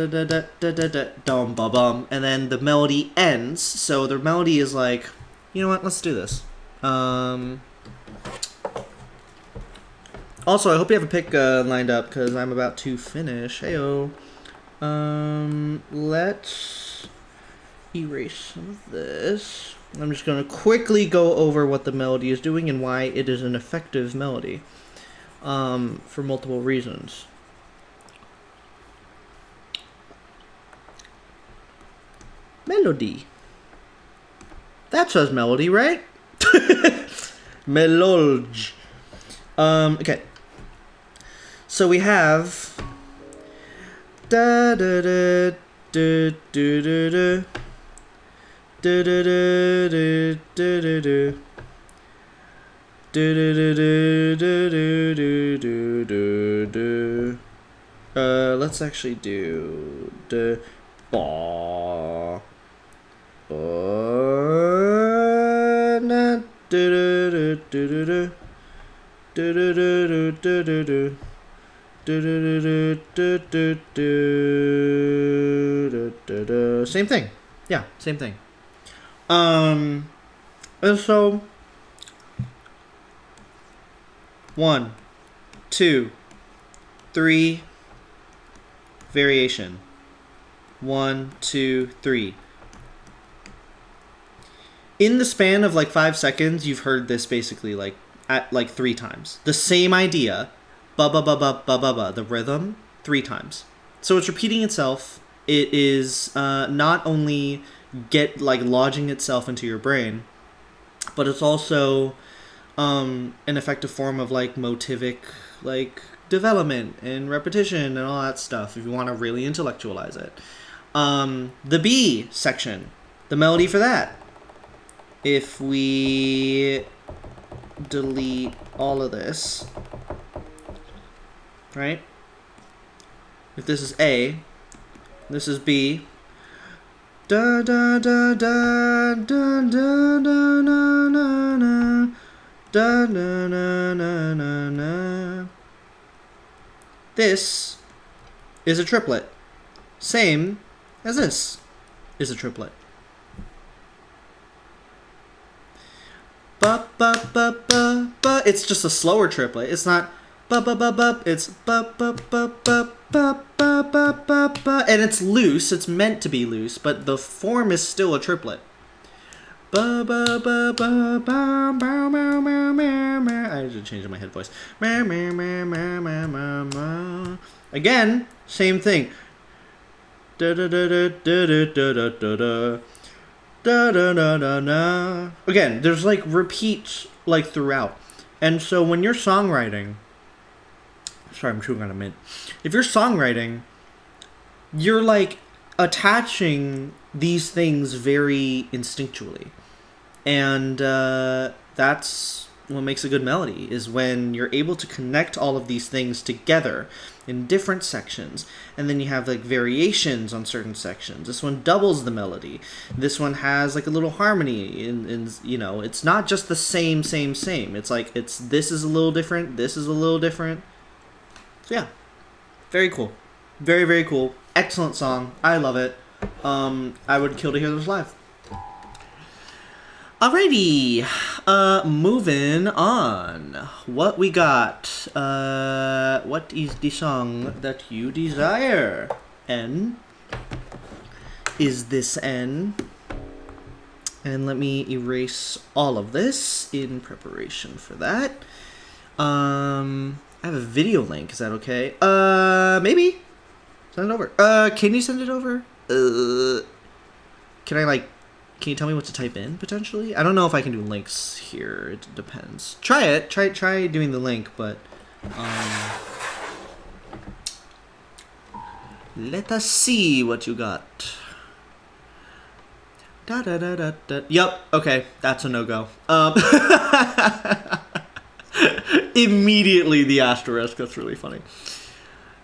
da da da da da dum ba bum, and then the melody ends. So the melody is like, you know what? Let's do this. Also, I hope you have a pick lined up because I'm about to finish. Heyo. Let's erase some of this. I'm just going to quickly go over what the melody is doing and why it is an effective melody, for multiple reasons. Melody. That says melody, right? Melodge. Okay. So we have da da da da da da da. Let's actually do the ba same thing. Yeah, same thing. And so 1, 2, 3 variation. 1, 2, 3. In the span of like 5 seconds, you've heard this basically like at like 3 times. The same idea, ba ba ba ba ba ba ba, the rhythm 3 times. So it's repeating itself. It is not only lodging itself into your brain, but it's also an effective form of like motivic like development and repetition and all that stuff if you want to really intellectualize it. The B section, the melody for that. If we delete all of this, right? If this is A, this is B. Da da da da da da da na na na da na na na na na. This is a triplet, same as this is a triplet. Ba ba ba ba ba. It's just a slower triplet. It's not ba ba ba ba. It's ba ba ba ba ba ba ba ba ba, and it's loose. It's meant to be loose, but the form is still a triplet. Ba ba ba ba ba ba ba ba ba. I just changed my head voice. Again, same thing. Da da da da da da da da da. Da, da, da, da, da. Again, there's like repeats like throughout. And so when you're songwriting, sorry, I'm chewing on a mint. If you're songwriting, you're like attaching these things very instinctually. And that's what makes a good melody, is when you're able to connect all of these things together in different sections, and then you have like variations on certain sections. This one doubles the melody. This one has like a little harmony, in you know, it's not just the same. It's like this is a little different, this is a little different. So yeah, very cool, very very cool. Excellent song. I love it. I would kill to hear this live. Alrighty, moving on. What we got? What is the song that you desire? N. Is this N? And let me erase all of this in preparation for that. I have a video link. Is that okay? Maybe. Send it over. Can you send it over? Can I like? Can you tell me what to type in, potentially? I don't know if I can do links here. It depends. Try it. Try doing the link, but... let us see what you got. Da-da-da-da-da. Yup, okay. That's a no-go. Immediately the asterisk. That's really funny.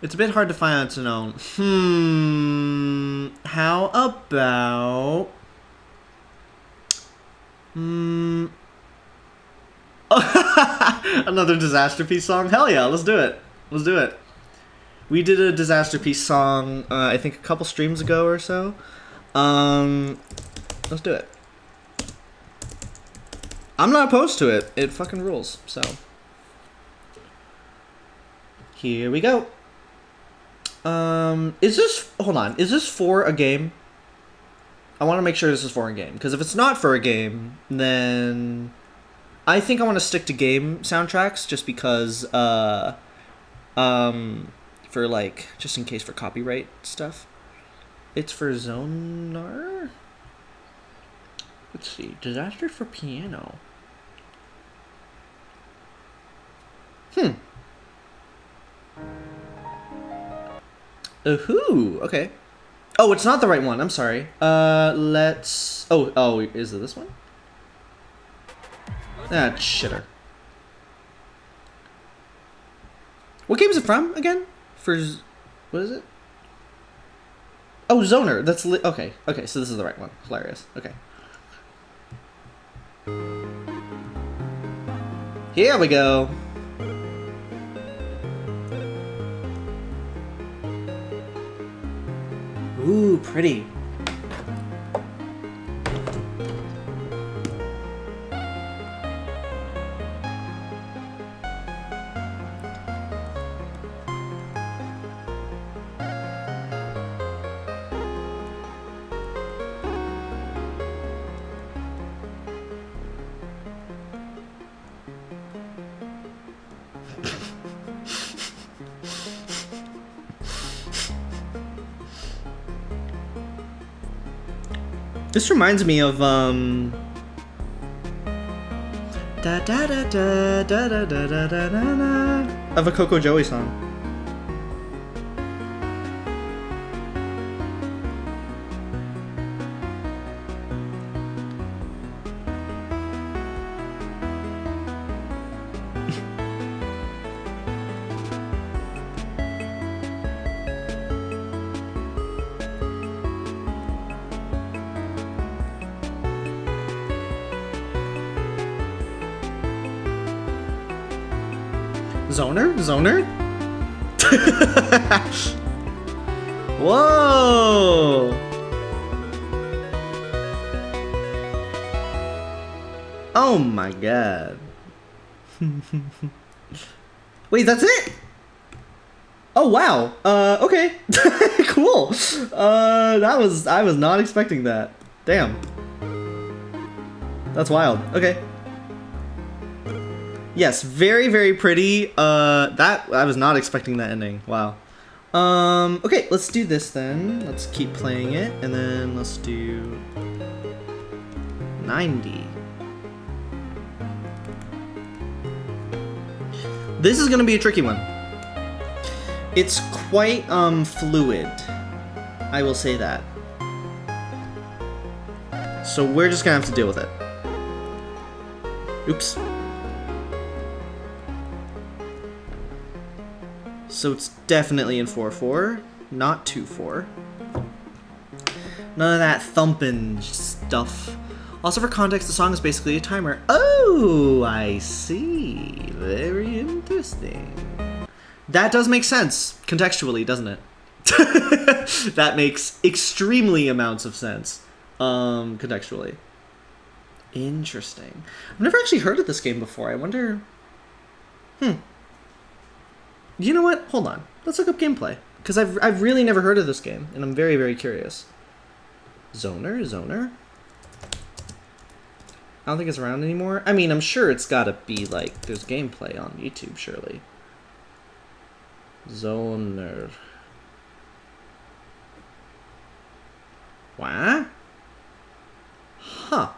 It's a bit hard to find on its own. How about... Another Disaster Piece song? Hell yeah, let's do it. Let's do it. We did a Disaster Piece song, I think a couple streams ago or so. Let's do it. I'm not opposed to it. It fucking rules, so. Here we go. Is this, hold on, is this for a game? I want to make sure this is for a game, because if it's not for a game, then I think I want to stick to game soundtracks, just because, for like, just in case for copyright stuff. It's for ZONR? Let's see, Disaster for Piano. Ooh, okay. Oh, it's not the right one. I'm sorry. Let's... Oh, is it this one? Ah, shitter. What game is it from, again? What is it? Oh, ZONR. That's... Okay, so this is the right one. Hilarious. Okay. Here we go. Ooh, pretty. This reminds me of da da da da da da da da da da of a Coco Joey song. ZONR? Whoa! Oh my god. Wait, that's it? Oh, wow. Okay. Cool. I was not expecting that. Damn. That's wild. Okay. Yes, very, very pretty. I was not expecting that ending. Wow. Okay, let's do this then. Let's keep playing it, and then let's do 90. This is gonna be a tricky one. It's quite fluid. I will say that. So we're just gonna have to deal with it. Oops. So it's definitely in 4/4, not 2/4. None of that thumping stuff. Also, for context, the song is basically a timer. Oh, I see. Very interesting. That does make sense, contextually, doesn't it? That makes extremely amounts of sense, contextually. Interesting. I've never actually heard of this game before. I wonder... You know what? Hold on. Let's look up gameplay. Because I've really never heard of this game, and I'm very, very curious. ZONR? I don't think it's around anymore. I mean, I'm sure it's gotta be, like, there's gameplay on YouTube, surely. ZONR. What? Huh.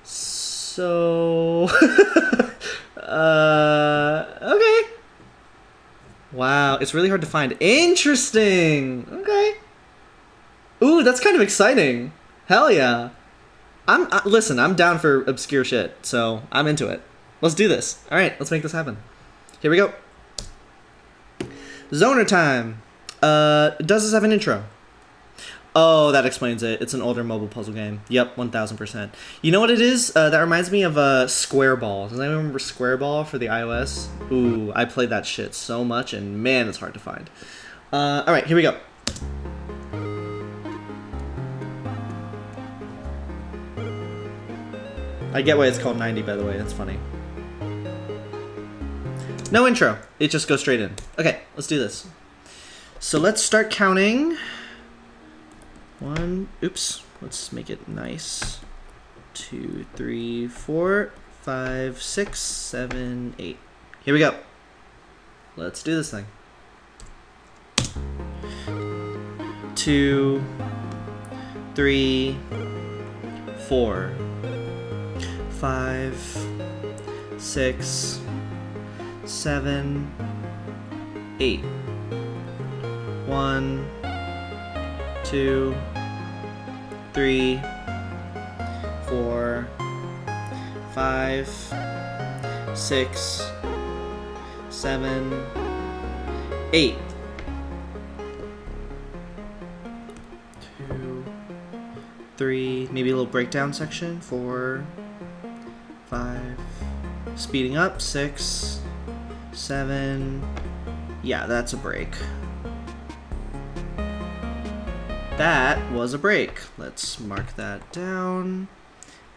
So... okay. Wow, it's really hard to find. Interesting! Okay. Ooh, that's kind of exciting. Hell yeah. Listen, I'm down for obscure shit, so I'm into it. Let's do this. Alright, let's make this happen. Here we go. ZONR time. Does this have an intro? Oh, that explains it. It's an older mobile puzzle game. Yep, 1000%. You know what it is? That reminds me of Square Ball. Does anyone remember Square Ball for the iOS? Ooh, I played that shit so much, and man, it's hard to find. Alright, here we go. I get why it's called 90, by the way. That's funny. No intro. It just goes straight in. Okay, let's do this. So let's start counting. Oops, let's make it nice. 2, 3, 4, 5, 6, 7, 8. Here we go. Let's do this thing. 2, 3, 4, 5, 6, 7, 8. 1, 2, 3, 4, 5, 6, 7, 8. 2, 3, maybe a little breakdown section. 4, 5, speeding up. 6, 7. Yeah, that's a break. That was a break. Let's mark that down.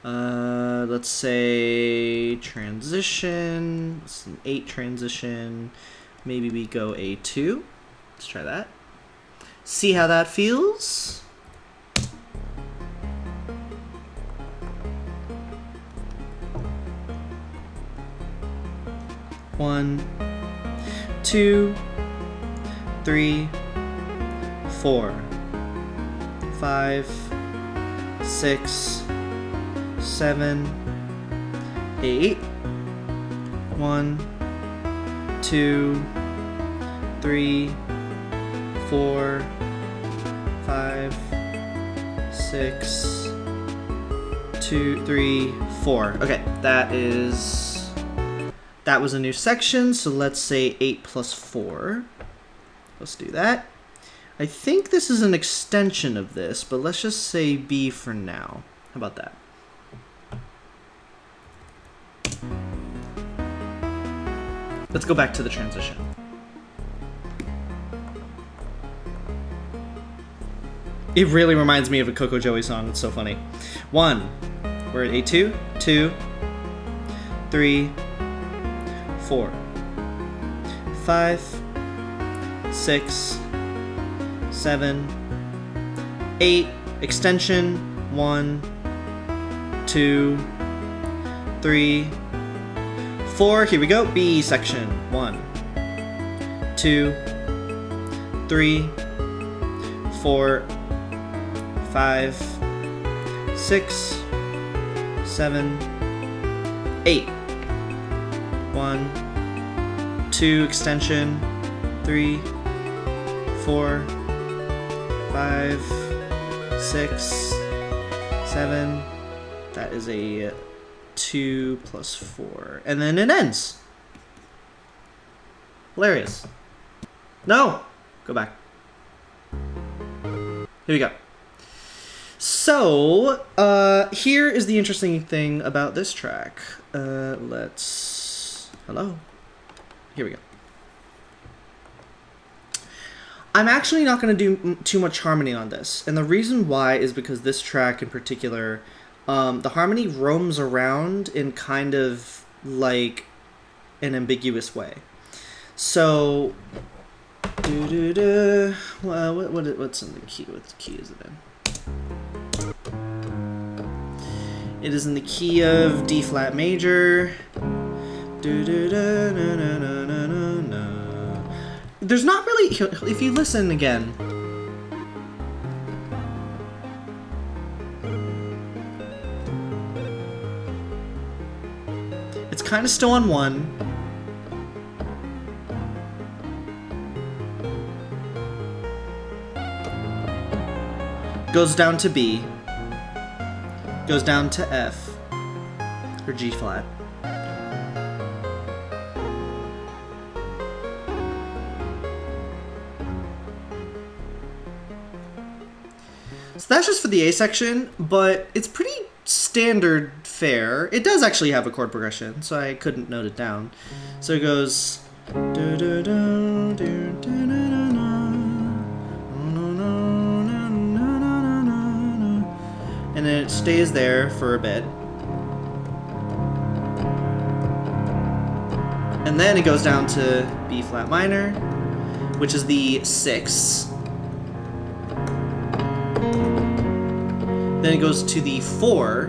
Let's say transition. It's an 8 transition. Maybe we go A2. Let's try that. See how that feels. One, 2, 3, 4, 5, 6, 7, 8. 1, 2, 3, 4, 5, 6, 2, 3, 4. Okay, that was a new section, so let's say 8 plus 4. Let's do that. I think this is an extension of this, but let's just say B for now. How about that? Let's go back to the transition. It really reminds me of a Coco Joey song. It's so funny. 1. We're at A2. 2, 3, 4, 5, 6, 7, 8, extension, 1, 2, 3, 4, here we go, B section, 1, 2, 3, 4, 5, 6, 7, 8, 1, 2, extension, 3, 4, 5, 6, 7, that is a 2 plus 4, and then it ends. Hilarious. No! Go back. Here we go. So, here is the interesting thing about this track. Hello? Here we go. I'm actually not going to do too much harmony on this, and the reason why is because this track in particular, the harmony roams around in kind of like an ambiguous way. So, what's in the key? What key is it in? It is in the key of D flat major. There's not really, if you listen again, it's kind of still on 1. Goes down to B. Goes down to F. Or G flat. So that's just for the A section, but it's pretty standard fare. It does actually have a chord progression, so I couldn't note it down. So it goes... and then it stays there for a bit. And then it goes down to B flat minor, which is the 6. Then it goes to the 4.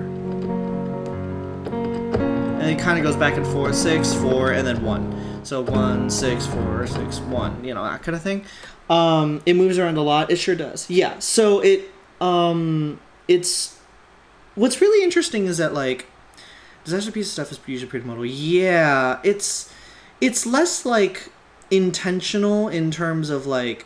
And it kind of goes back and forth, 6, 4, and then 1. So 1, 6, 4, 6, 1, you know, that kind of thing. It moves around a lot. It sure does. Yeah, so it's... What's really interesting is that, like, disaster piece of stuff is usually pretty modal. Yeah, it's less, like, intentional in terms of, like,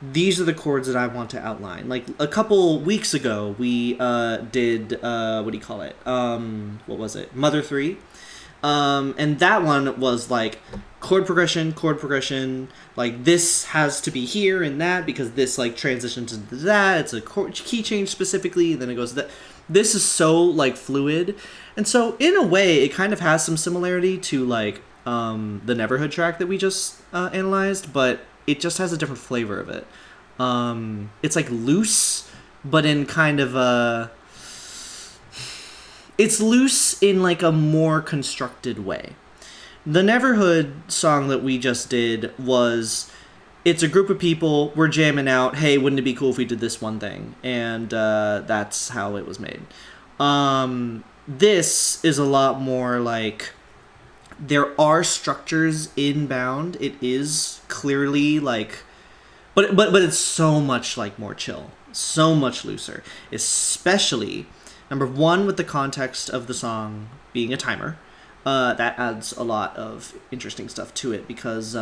these are the chords that I want to outline. Like, a couple weeks ago, we did, what do you call it? What was it? Mother 3. And that one was, like, chord progression, like, this has to be here and that because this, like, transitions into that. It's a chord key change specifically, then it goes to that. This is so, like, fluid. And so, in a way, it kind of has some similarity to, like, the Neverhood track that we just analyzed, but it just has a different flavor of it. It's, like, loose, but in kind of a... It's loose in, like, a more constructed way. The Neverhood song that we just did was... It's a group of people, we're jamming out, hey, wouldn't it be cool if we did this one thing? And that's how it was made. This is a lot more like... There are structures inbound. It is clearly like... But it's so much like more chill. So much looser. Especially, number one, with the context of the song being a timer. That adds a lot of interesting stuff to it because...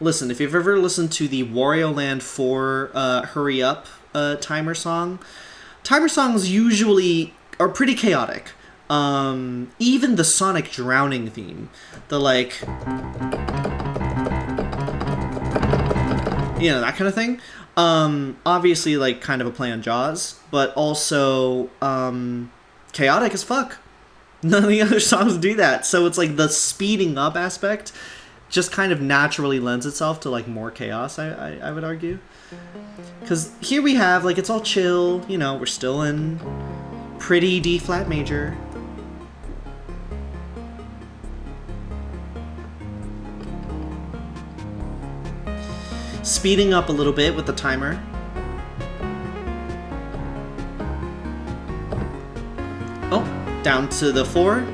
Listen, if you've ever listened to the Wario Land 4 Hurry Up timer songs usually are pretty chaotic. Even the Sonic Drowning theme, the like, you know, that kind of thing. Obviously, like, kind of a play on Jaws, but also chaotic as fuck. None of the other songs do that, so it's like the speeding up aspect just kind of naturally lends itself to, like, more chaos, I would argue. Because here we have, like, it's all chill, you know, we're still in pretty D-flat major. speeding up a little bit with the timer. Oh, down to the 4.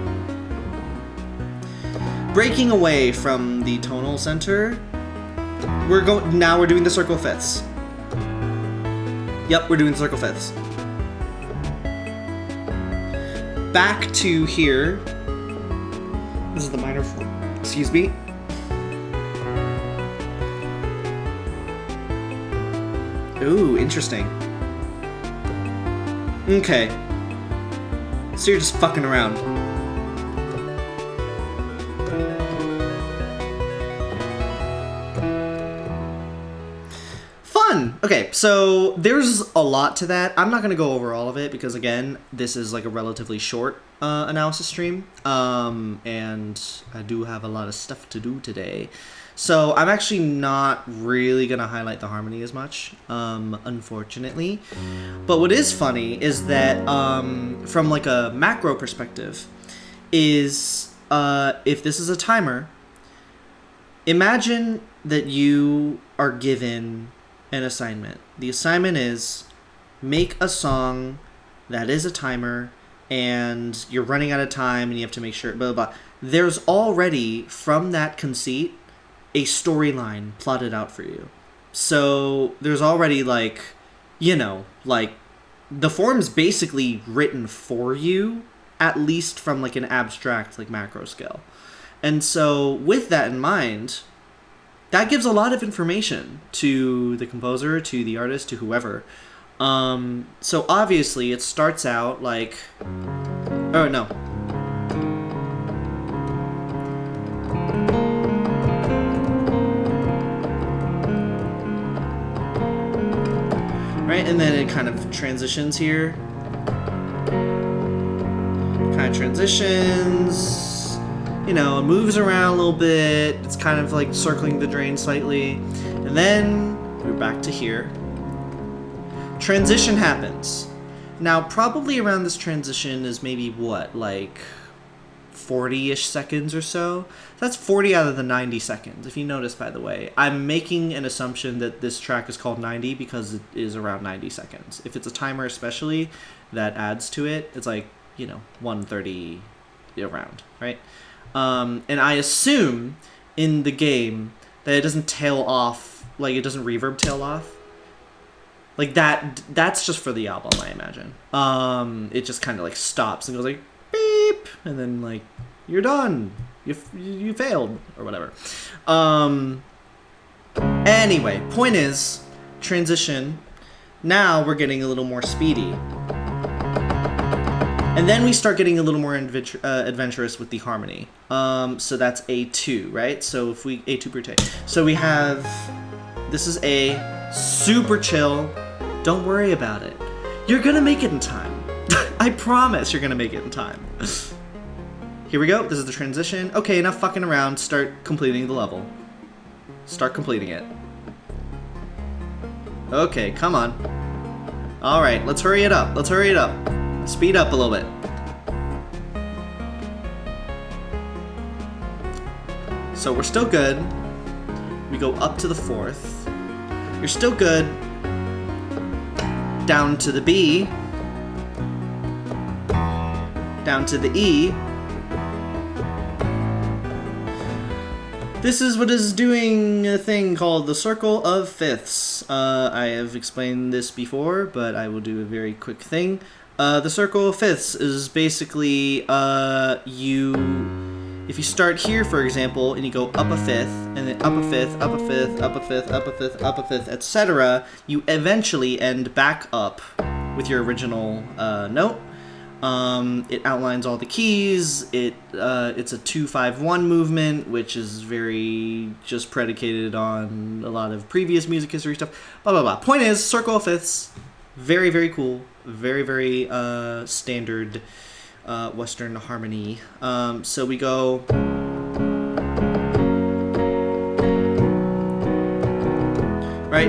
Breaking away from the tonal center. Now we're doing the circle fifths. Yep, we're doing the circle fifths. Back to here. This is the minor form. Excuse me. Ooh, interesting. Okay. So you're just fucking around. Fun! Okay, so there's a lot to that. I'm not going to go over all of it because, again, this is like a relatively short analysis stream. And I do have a lot of stuff to do today. So I'm actually not really going to highlight the harmony as much, unfortunately. But what is funny is that from like a macro perspective is if this is a timer, imagine that you are given an assignment. The assignment is make a song that is a timer and you're running out of time and you have to make sure blah blah blah. There's already from that conceit a storyline plotted out for you. So there's already like, you know, like the form's basically written for you, at least from like an abstract like macro scale. And so with that in mind, that gives a lot of information to the composer, to the artist, to whoever. So obviously it starts out like, oh no. Right, and then it kind of transitions here. Kind of transitions, you know, it moves around a little bit. It's kind of like circling the drain slightly. And then we're back to here. Transition happens. Now, probably around this transition is maybe what, like 40-ish seconds or so. That's 40 out of the 90 seconds. If you notice, by the way, I'm making an assumption that this track is called 90 because it is around 90 seconds. If it's a timer especially, that adds to it. It's like, you know, 130 around, right? And I assume in the game that it doesn't tail off, like it doesn't reverb tail off. Like that's just for the album, I imagine. It just kind of like stops and goes like beep, and then like you're done. You failed or whatever. Anyway, point is transition. Now we're getting a little more speedy. And then we start getting a little more adventurous with the harmony. So that's A2, right? So if we A2 brute. So we have, this is A, super chill. Don't worry about it. You're gonna make it in time. I promise you're gonna make it in time. Here we go. This is the transition. Okay, enough fucking around. Start completing the level. Start completing it. Okay, come on. All right, let's hurry it up. Let's hurry it up. Speed up a little bit. So we're still good. We go up to the 4th. You're still good. Down to the B. Down to the E. This is what is doing a thing called the circle of fifths. I have explained this before, but I will do a very quick thing. The circle of fifths is basically if you start here, for example, and you go up a fifth, and then up a fifth, up a fifth, up a fifth, up a fifth, up a fifth, etc., you eventually end back up with your original note. It outlines all the keys. It's a 2-5-1 movement, which is very just predicated on a lot of previous music history stuff. Blah blah blah. Point is, circle of fifths, very very cool, very very standard Western harmony. So we go. Right?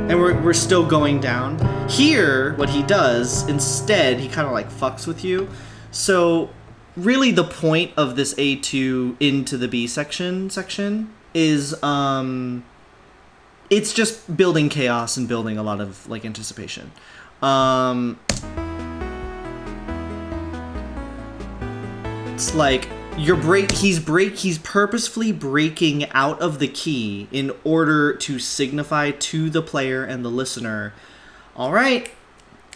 And we're still going down. Here, what he does, instead, he kind of like fucks with you. So, really the point of this A2 into the B section is, it's just building chaos and building a lot of like anticipation. It's like he's purposefully breaking out of the key in order to signify to the player and the listener, all right,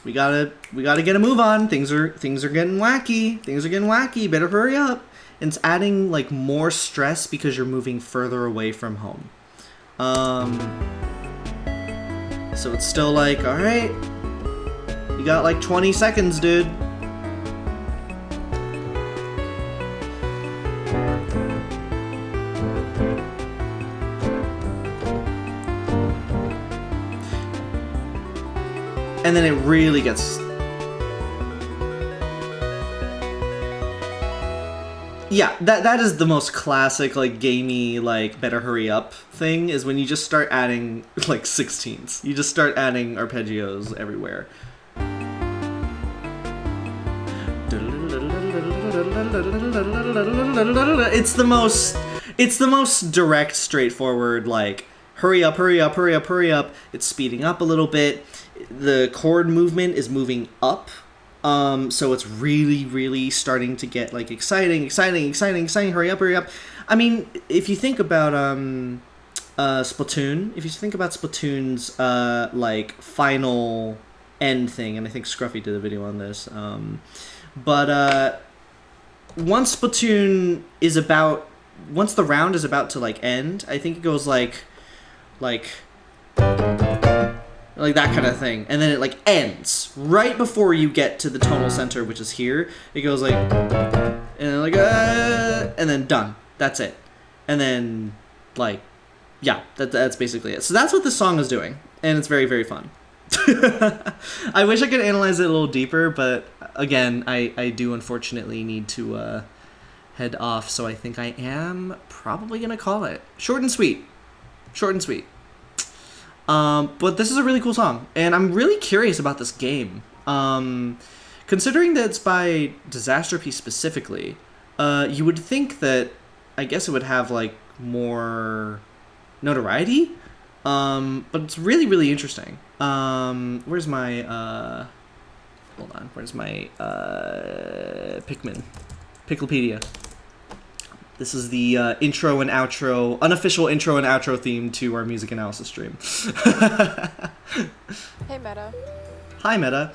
we gotta get a move on. Things are getting wacky. Better hurry up. And it's adding like more stress because you're moving further away from home. So it's still like, all right, you got like 20 seconds, dude. And then it really gets... Yeah, that is the most classic, like, gamey, like, better hurry up thing, is when you just start adding, like, 16ths. You just start adding arpeggios everywhere. It's the most direct, straightforward, like, hurry up. It's speeding up a little bit. The chord movement is moving up, so it's really starting to get like exciting. Hurry up. I mean, if you think about Splatoon, if you think about Splatoon's like final end thing, and I think Scruffy did a video on this, but once the round is about to like end, I think it goes like that kind of thing, and then it like ends right before you get to the tonal center, which is here. It goes like, and then like, and then done. That's it. And then like, yeah, that's basically it. So that's what this song is doing, and it's very fun. I wish I could analyze it a little deeper, but again, I do unfortunately need to head off. So I think I am probably gonna call it short and sweet. But this is a really cool song, and I'm really curious about this game. Considering that it's by Disasterpiece specifically, you would think that, I guess it would have, like, more notoriety, but it's really interesting. Where's my, hold on, where's my, Picklepedia? This is the intro and outro, unofficial intro and outro theme to our music analysis stream.
Hey, Meta.
Hi, Meta.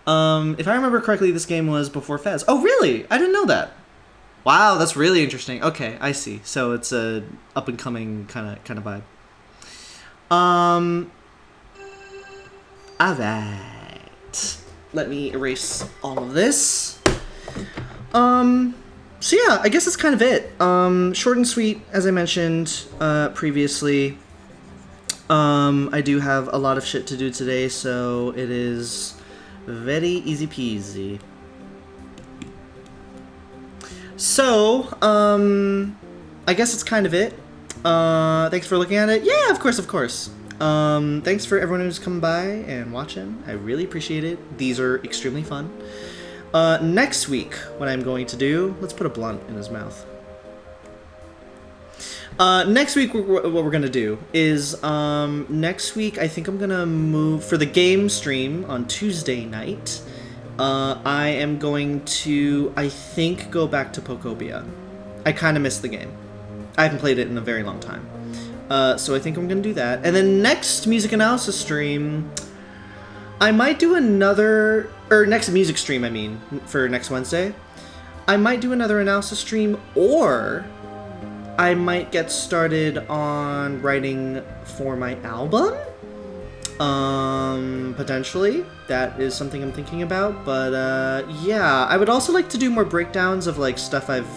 If I remember correctly, this game was before Fez. Oh, really? I didn't know that. Wow, that's really interesting. Okay, I see. So it's a up and coming kind of vibe. Alright. Let me erase all of this. So yeah, I guess that's kind of it. Short and sweet, as I mentioned previously. I do have a lot of shit to do today, so it is very easy peasy. So, I guess that's kind of it. Thanks for looking at it. Yeah, of course. Thanks for everyone who's come by and watching. I really appreciate it. These are extremely fun. Next week, what I'm going to do... Let's put a blunt in his mouth. Next week, what we're going to do is... next week, I think I'm going to move... For the game stream on Tuesday night, I am going to, I think, go back to Pokobia. I kind of missed the game. I haven't played it in a very long time. So I think I'm going to do that. And then next music analysis stream... I might do another, or next music stream, I mean, for next Wednesday. I might do another analysis stream, or I might get started on writing for my album. Potentially. That is something I'm thinking about, but, yeah. I would also like to do more breakdowns of, like, stuff I've,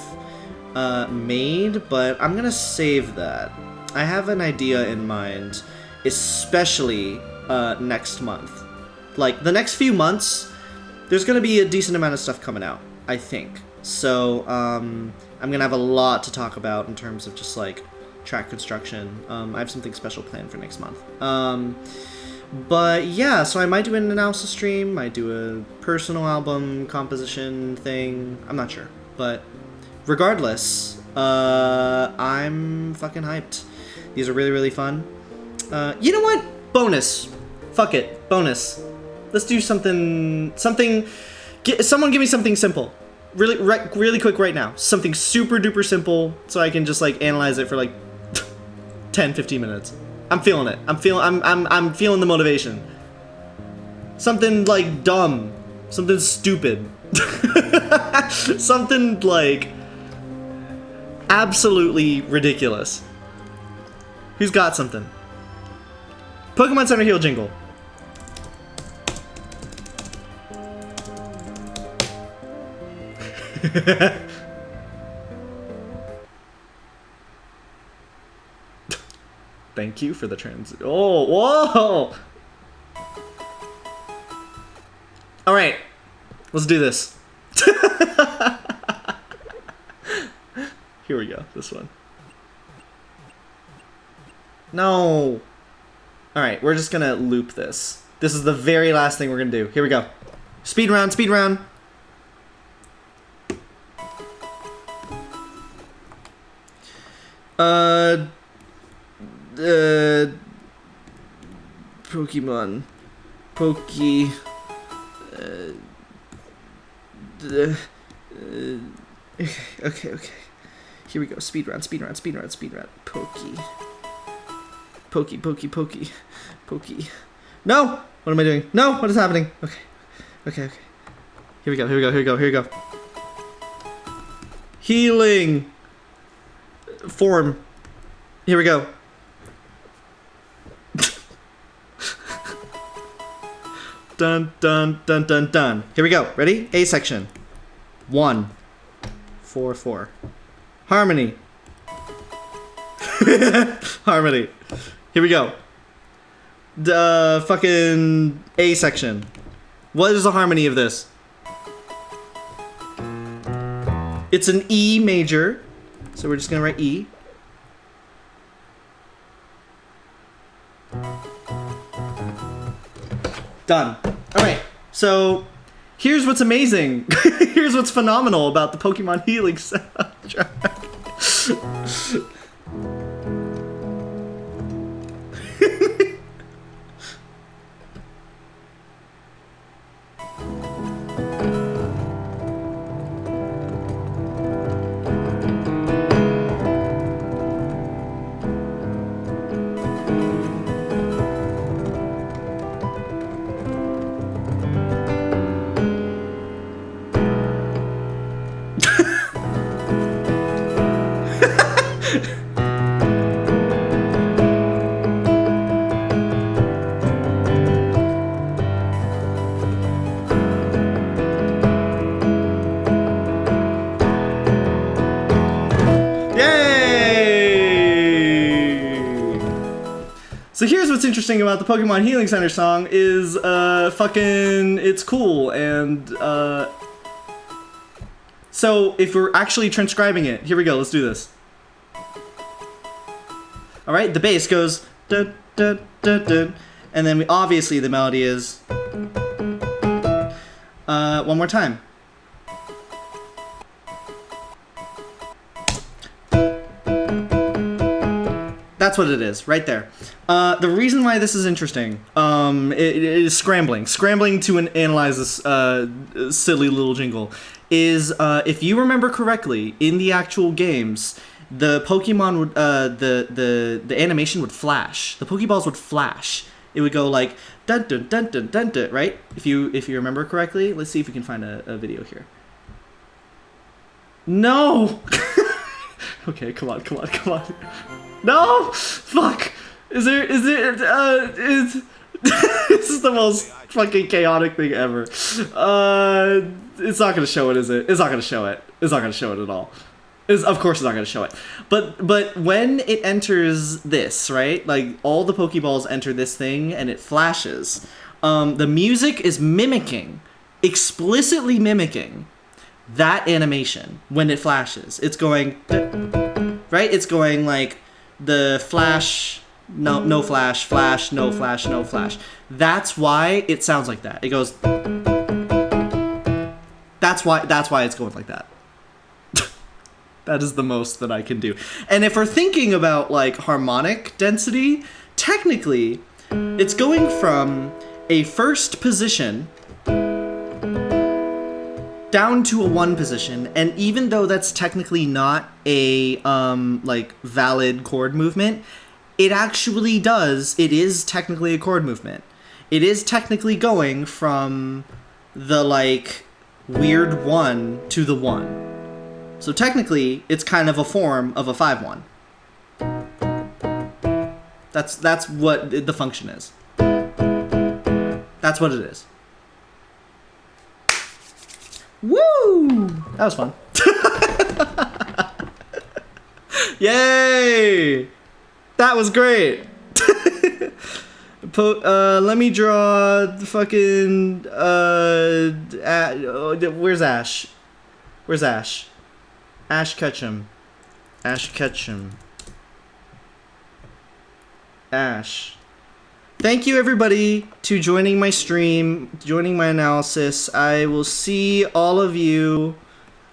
made, but I'm gonna save that. I have an idea in mind, especially, next month. Like, the next few months, there's going to be a decent amount of stuff coming out, I think. So, I'm going to have a lot to talk about in terms of just, like, track construction. I have something special planned for next month. But, yeah, so I might do an analysis stream, might do a personal album composition thing. I'm not sure. But, regardless, I'm fucking hyped. These are really fun. You know what? Bonus. Fuck it. Bonus. Let's do something. Someone give me something simple. Really quick right now. Something super duper simple so I can just like analyze it for like 10, 15 minutes. I'm feeling it. I'm feeling the motivation. Something like dumb. Something stupid. Something like absolutely ridiculous. Who's got something? Pokemon Center Heal jingle. Thank you for the transit. Oh, whoa! All right, let's do this. Here we go. This one. No. All right, we're just gonna loop this. This is the very last thing we're gonna do. Here we go. Speed round. Speed round. Pokemon. Okay. Here we go. Speed round. Pokey. No! What am I doing? No! What is happening? Okay. Here we go. Healing. Form. Here we go. Dun. Here we go. Ready? A section. 1. 4. Harmony. Harmony. Here we go. The fucking A section. What is the harmony of this? It's an E major. So we're just gonna write E. Done. Alright, so here's what's amazing. Here's what's phenomenal about the Pokemon Healing soundtrack. So here's what's interesting about the Pokemon Healing Center song is, it's cool, and, so if we're actually transcribing it, here we go, let's do this. Alright, the bass goes, dun, dun, dun, dun, and then obviously the melody is, one more time. That's what it is, right there. The reason why this is interesting, it is scrambling to analyze this silly little jingle, is if you remember correctly, in the actual games, the Pokemon would, the animation would flash. The Pokeballs would flash. It would go like dun dun dun dun dun dun, right? If you remember correctly, let's see if we can find a video here. No. Okay, come on. No! Fuck! This is the most fucking chaotic thing ever. It's not gonna show it, is it? It's not gonna show it. It's not gonna show it at all. Of course it's not gonna show it. But when it enters this, right? Like, all the Pokeballs enter this thing and it flashes. The music is explicitly mimicking that animation when it flashes. It's going, right? It's going like the flash, no flash, flash, no flash, no flash. That's why it sounds like that. It goes, that's why it's going like that. That is the most that I can do. And if we're thinking about like harmonic density, technically, it's going from a first position down to a 1 position, and even though that's technically not a like valid chord movement, it actually does. It is technically a chord movement. It is technically going from the like weird 1 to the 1. So technically, it's kind of a form of a 5-1. That's what the function is. That's what it is. Woo! That was fun. Yay! That was great. Let me draw the fucking where's Ash? Where's Ash? Ash Ketchum. Ash Ketchum. Ash. Thank you everybody to joining my stream, joining my analysis. I will see all of you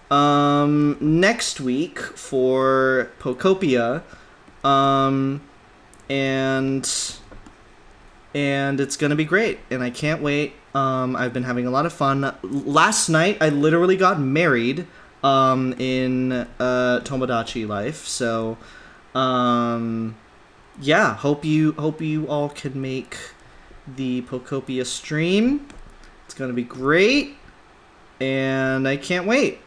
next week for Pocopia. And it's gonna be great, and I can't wait. I've been having a lot of fun. Last night I literally got married in Tomodachi life, so yeah, hope you all can make the Pocopia stream. It's gonna be great, and I can't wait.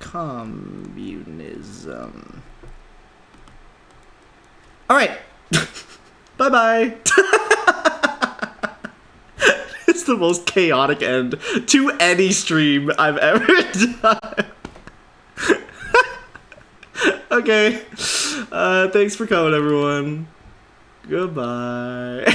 Communism. All right. Bye-bye. It's the most chaotic end to any stream I've ever done. Okay. Thanks for coming, everyone. Goodbye.